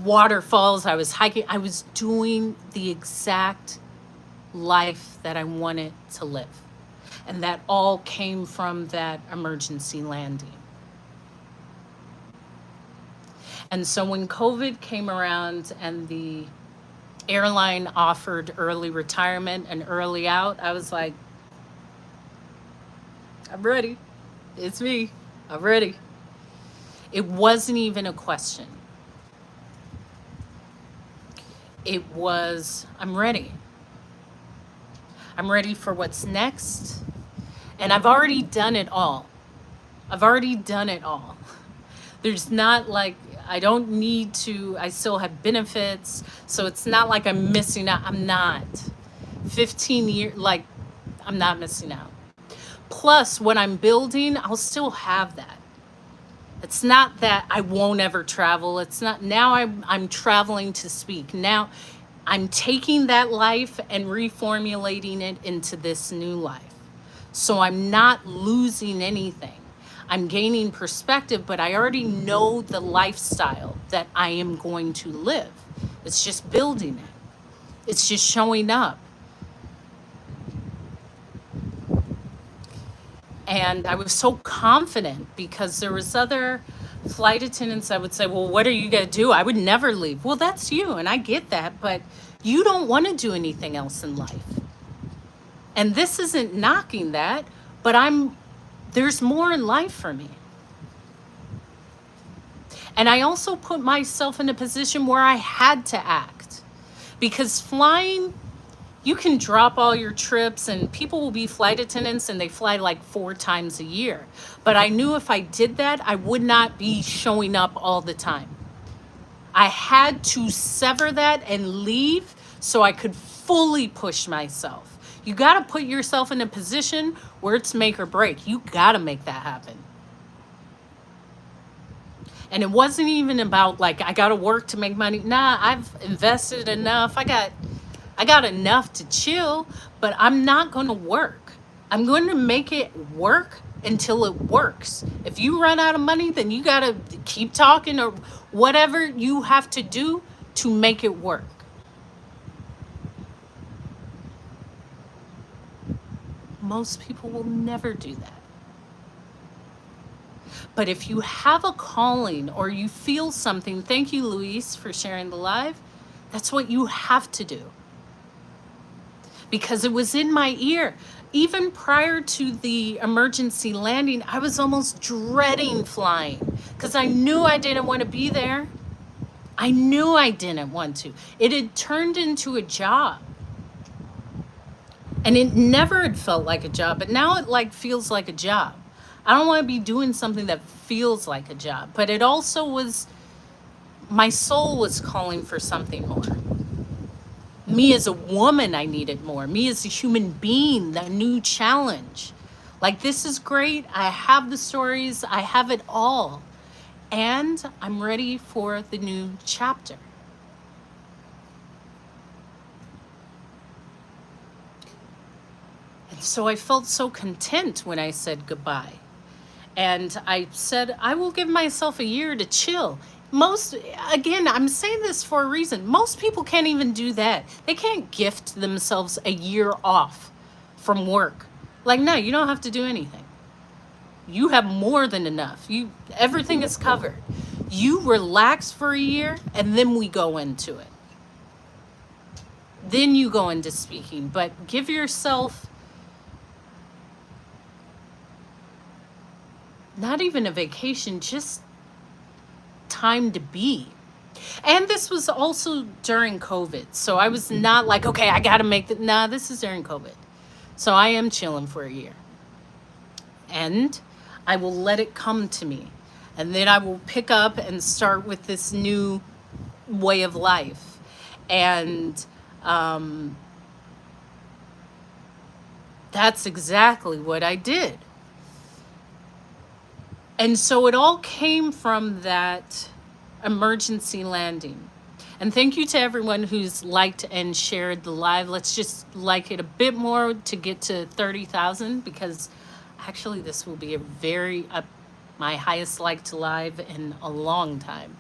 waterfalls. I was hiking. I was doing the exact life that I wanted to live. And that all came from that emergency landing. And so when COVID came around and the airline offered early retirement and early out, I was like, I'm ready. It's me. I'm ready. It wasn't even a question. It was, I'm ready. I'm ready for what's next. And I've already done it all. I've already done it all. There's not like, I don't need to, I still have benefits. So it's not like I'm missing out. I'm not. 15 years, like, I'm not missing out. Plus, what I'm building, I'll still have that. It's not that I won't ever travel. It's not, now I'm traveling to speak. Now I'm taking that life and reformulating it into this new life. So I'm not losing anything. I'm gaining perspective, but I already know the lifestyle that I am going to live. It's just building it. It's just showing up. And I was so confident because there was other flight attendants that would say, well, what are you going to do? I would never leave. Well, that's you. And I get that. But you don't want to do anything else in life. And this isn't knocking that, but there's more in life for me. And I also put myself in a position where I had to act. Because flying, you can drop all your trips and people will be flight attendants and they fly like 4 times a year. But I knew if I did that, I would not be showing up all the time. I had to sever that and leave so I could fully push myself. You got to put yourself in a position where it's make or break. You got to make that happen. And it wasn't even about like, I got to work to make money. Nah, I've invested enough. I got enough to chill, but I'm not going to work. I'm going to make it work until it works. If you run out of money, then you got to keep talking or whatever you have to do to make it work. Most people will never do that. But if you have a calling or you feel something, thank you, Luis, for sharing the live. That's what you have to do. Because it was in my ear. Even prior to the emergency landing, I was almost dreading flying because I knew I didn't want to be there. I knew I didn't want to. It had turned into a job. And it never had felt like a job, but now it like feels like a job. I don't want to be doing something that feels like a job, but it also was, my soul was calling for something more. Me as a woman, I needed more. Me as a human being, that new challenge. Like, this is great. I have the stories. I have it all. And I'm ready for the new chapter. And so I felt so content when I said goodbye. And I said, I will give myself a year to chill. Again, I'm saying this for a reason. Most people can't even do that. They can't gift themselves a year off from work. Like, no, you don't have to do anything. You have more than enough. Everything is covered. You relax for a year and then we go into it. Then you go into speaking. But give yourself not even a vacation, just time to be. And this was also during COVID. So I was not like, okay, I got to make the. Nah, this is during COVID. So I am chilling for a year. And I will let it come to me. And then I will pick up and start with this new way of life. And that's exactly what I did. And so it all came from that emergency landing. And thank you to everyone who's liked and shared the live. Let's just like it a bit more to get to 30,000, because actually this will be a very my highest liked live in a long time.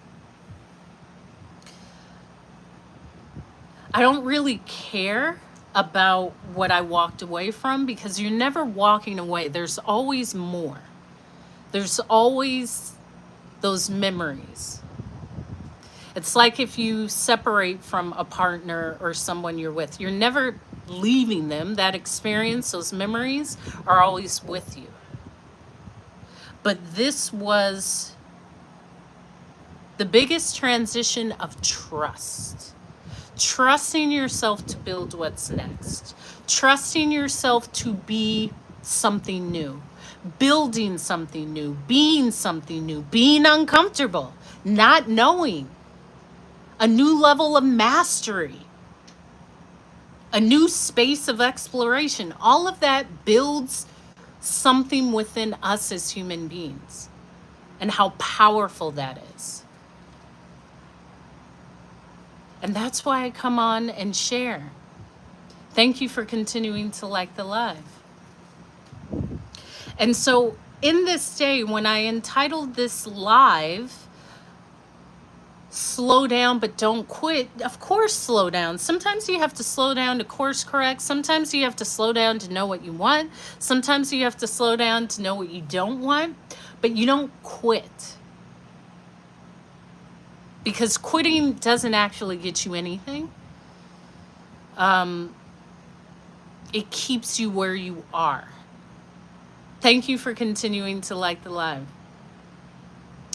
I don't really care about what I walked away from, because you're never walking away. There's always more. There's always those memories. It's like if you separate from a partner or someone you're with, you're never leaving them. That experience, those memories are always with you. But this was the biggest transition of trust. Trusting yourself to build what's next. Trusting yourself to be something new. Building something new. Being something new. Being uncomfortable. Not knowing. A new level of mastery. A new space of exploration. All of that builds something within us as human beings. And how powerful that is. And that's why I come on and share. Thank you for continuing to like the live. And so in this day, when I entitled this live, Slow Down But Don't Quit, of course slow down. Sometimes you have to slow down to course correct. Sometimes you have to slow down to know what you want. Sometimes you have to slow down to know what you don't want. But you don't quit. Because quitting doesn't actually get you anything. It keeps you where you are. Thank you for continuing to like the live.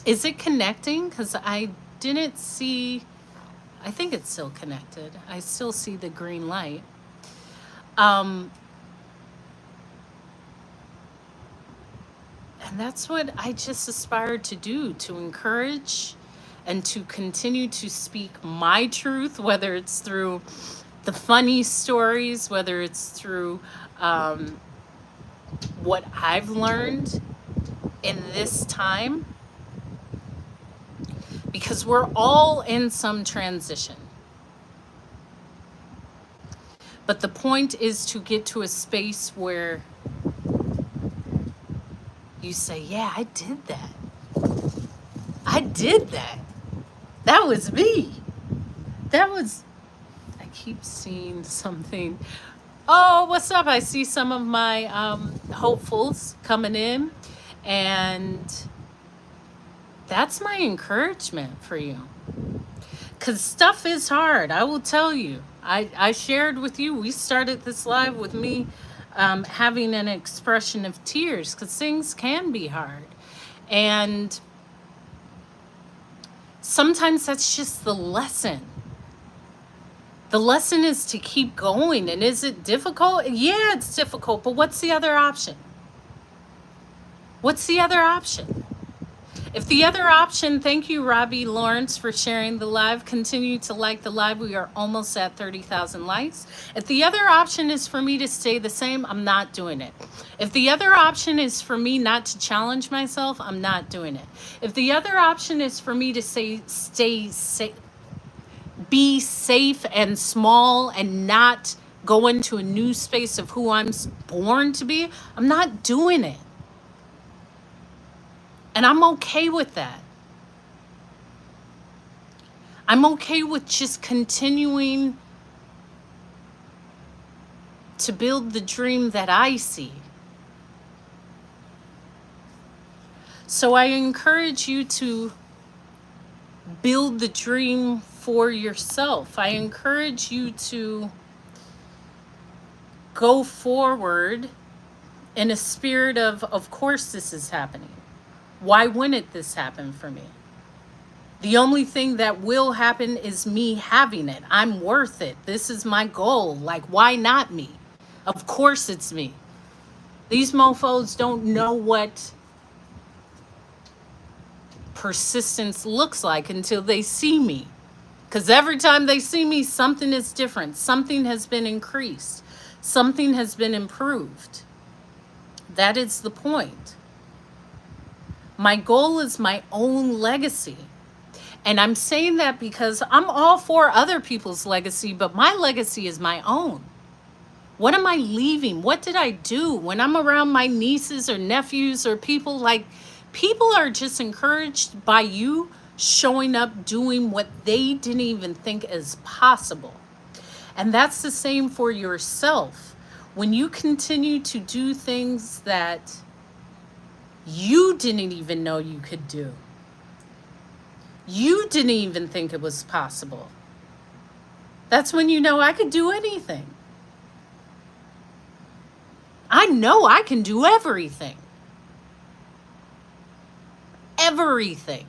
Is it connecting? Because I didn't see, I think it's still connected. I still see the green light. And that's what I just aspired to do, to encourage and to continue to speak my truth, whether it's through the funny stories, whether it's through what I've learned in this time, because we're all in some transition. But the point is to get to a space where you say, yeah, I did that. I did that. That was me. That was, I keep seeing something. Oh, what's up? I see some of my hopefuls coming in, and that's my encouragement for you. Because stuff is hard, I will tell you. I shared with you, we started this live with me having an expression of tears, because things can be hard. And sometimes that's just the lesson. The lesson is to keep going. And is it difficult? Yeah, it's difficult. But what's the other option? What's the other option? If the other option, thank you, Robbie Lawrence, for sharing the live. Continue to like the live. We are almost at 30,000 likes. If the other option is for me to stay the same, I'm not doing it. If the other option is for me not to challenge myself, I'm not doing it. If the other option is for me to stay safe, be safe and small and not go into a new space of who I'm born to be, I'm not doing it. And I'm okay with that. I'm okay with just continuing to build the dream that I see. So I encourage you to build the dream for yourself. I encourage you to go forward in a spirit of course this is happening. Why wouldn't this happen for me? The only thing that will happen is me having it. I'm worth it. This is my goal. Like, why not me? Of course it's me. These mofos don't know what persistence looks like until they see me. Because every time they see me, something is different. Something has been increased. Something has been improved. That is the point. My goal is my own legacy. And I'm saying that because I'm all for other people's legacy, but my legacy is my own. What am I leaving? What did I do? When I'm around my nieces or nephews or people, like, people are just encouraged by you showing up doing what they didn't even think is possible. And that's the same for yourself. When you continue to do things that you didn't even know you could do, you didn't even think it was possible, that's when you know I could do anything. I know I can do everything. Everything.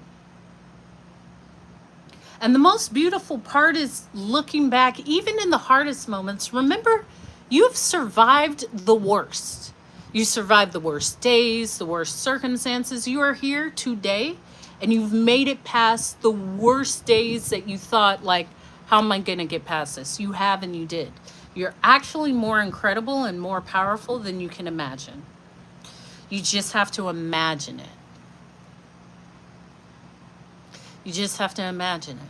And the most beautiful part is looking back, even in the hardest moments. Remember, you've survived the worst. You survived the worst days, the worst circumstances. You are here today, and you've made it past the worst days that you thought, like, how am I going to get past this? You have, and you did. You're actually more incredible and more powerful than you can imagine. You just have to imagine it. You just have to imagine it.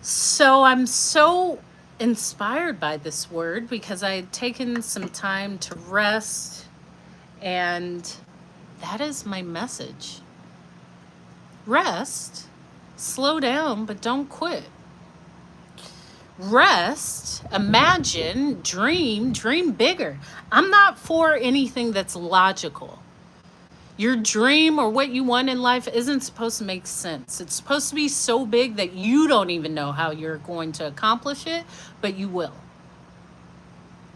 So I'm so inspired by this word because I had taken some time to rest, and that is my message. Rest, slow down, but don't quit. Rest, imagine, dream bigger. I'm not for anything that's logical. Your dream or what you want in life isn't supposed to make sense. It's supposed to be so big that you don't even know how you're going to accomplish it, but you will.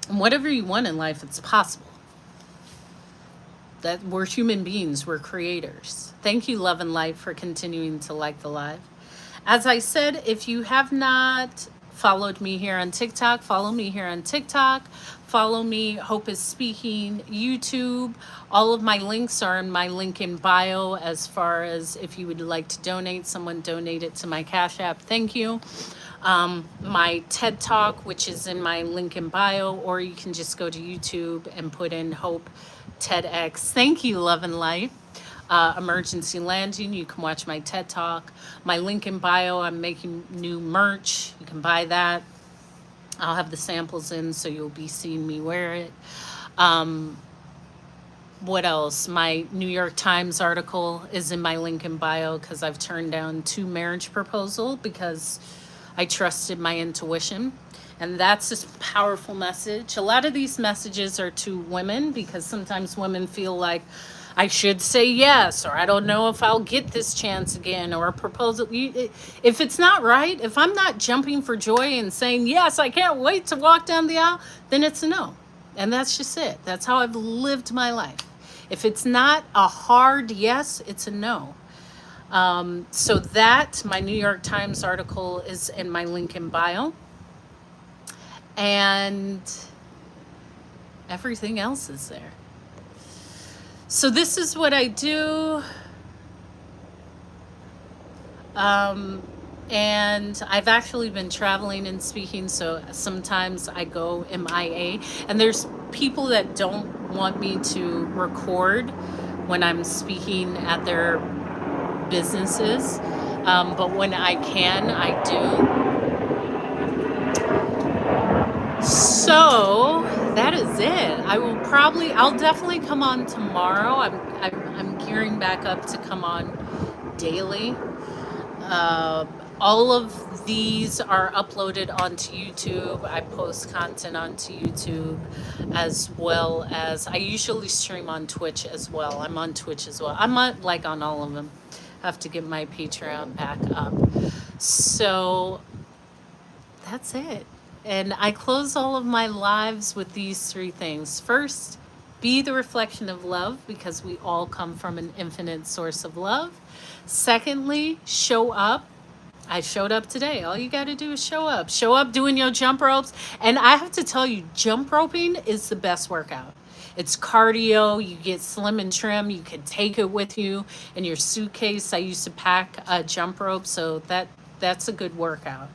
And whatever you want in life, it's possible. That we're human beings, we're creators. Thank you, Love and Light, for continuing to like the live. As I said, if you have not followed me here on TikTok, follow me here on TikTok. Follow me, Hope is Speaking, YouTube. All of my links are in my link in bio, as far as if you would like to donate. Someone donated to my Cash App. Thank you. My TED Talk, which is in my link in bio, or you can just go to YouTube and put in Hope TEDx. Thank you, Love and Light. Emergency Landing, you can watch my TED Talk. My link in bio, I'm making new merch. You can buy that. I'll have the samples in, so you'll be seeing me wear it. What else? My New York Times article is in my link in bio because I've turned down 2 marriage proposals because I trusted my intuition. And that's a powerful message. A lot of these messages are to women because sometimes women feel like, I should say yes, or I don't know if I'll get this chance again, or a proposal. If it's not right, if I'm not jumping for joy and saying, yes, I can't wait to walk down the aisle, then it's a no. And that's just it. That's how I've lived my life. If it's not a hard yes, it's a no. So that, my New York Times article is in my link in bio. And everything else is there. So this is what I do. And I've actually been traveling and speaking, so sometimes I go MIA. And there's people that don't want me to record when I'm speaking at their businesses. But when I can, I do. So that is it. I'll definitely come on tomorrow. I'm gearing back up to come on daily. All of these are uploaded onto YouTube. I post content onto YouTube, as well as I usually stream on Twitch as well. I'm on Twitch as well. I'm on, like, on all of them. I have to get my Patreon back up. So that's it. And I close all of my lives with these three things. First, be the reflection of love because we all come from an infinite source of love. Secondly, show up. I showed up today. All you got to do is show up. Show up doing your jump ropes. And I have to tell you, jump roping is the best workout. It's cardio. You get slim and trim. You can take it with you in your suitcase. I used to pack a jump rope, so that's a good workout.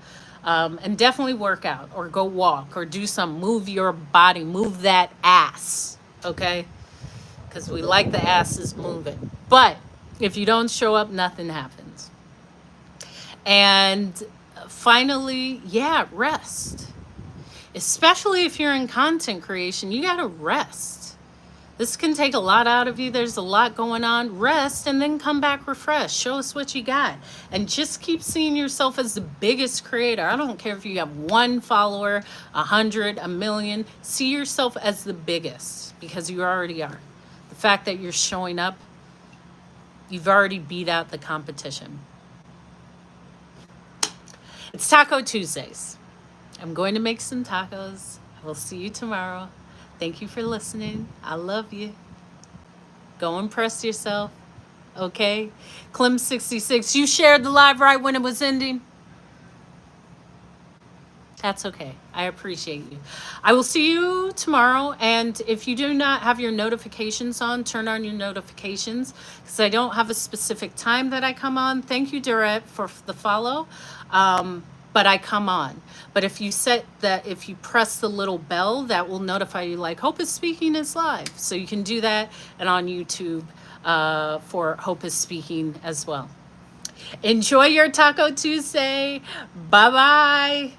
And definitely work out or go walk or do some, move your body, move that ass, okay? Because we like the asses moving. But if you don't show up, nothing happens. And finally, yeah, rest. Especially if you're in content creation, you got to rest. This can take a lot out of you. There's a lot going on. Rest and then come back refreshed. Show us what you got. And just keep seeing yourself as the biggest creator. I don't care if you have 1 follower, 100, a million. See yourself as the biggest because you already are. The fact that you're showing up, you've already beat out the competition. It's Taco Tuesdays. I'm going to make some tacos. I will see you tomorrow. Thank you for listening. I love you. Go impress yourself. Okay? Clem66, you shared the live right when it was ending. That's okay. I appreciate you. I will see you tomorrow. And if you do not have your notifications on, turn on your notifications because I don't have a specific time that I come on. Thank you, Durette, for the follow. But I come on. But if you set that, if you press the little bell, that will notify you like Hope is Speaking is live. So you can do that and on YouTube for Hope is Speaking as well. Enjoy your Taco Tuesday. Bye-bye.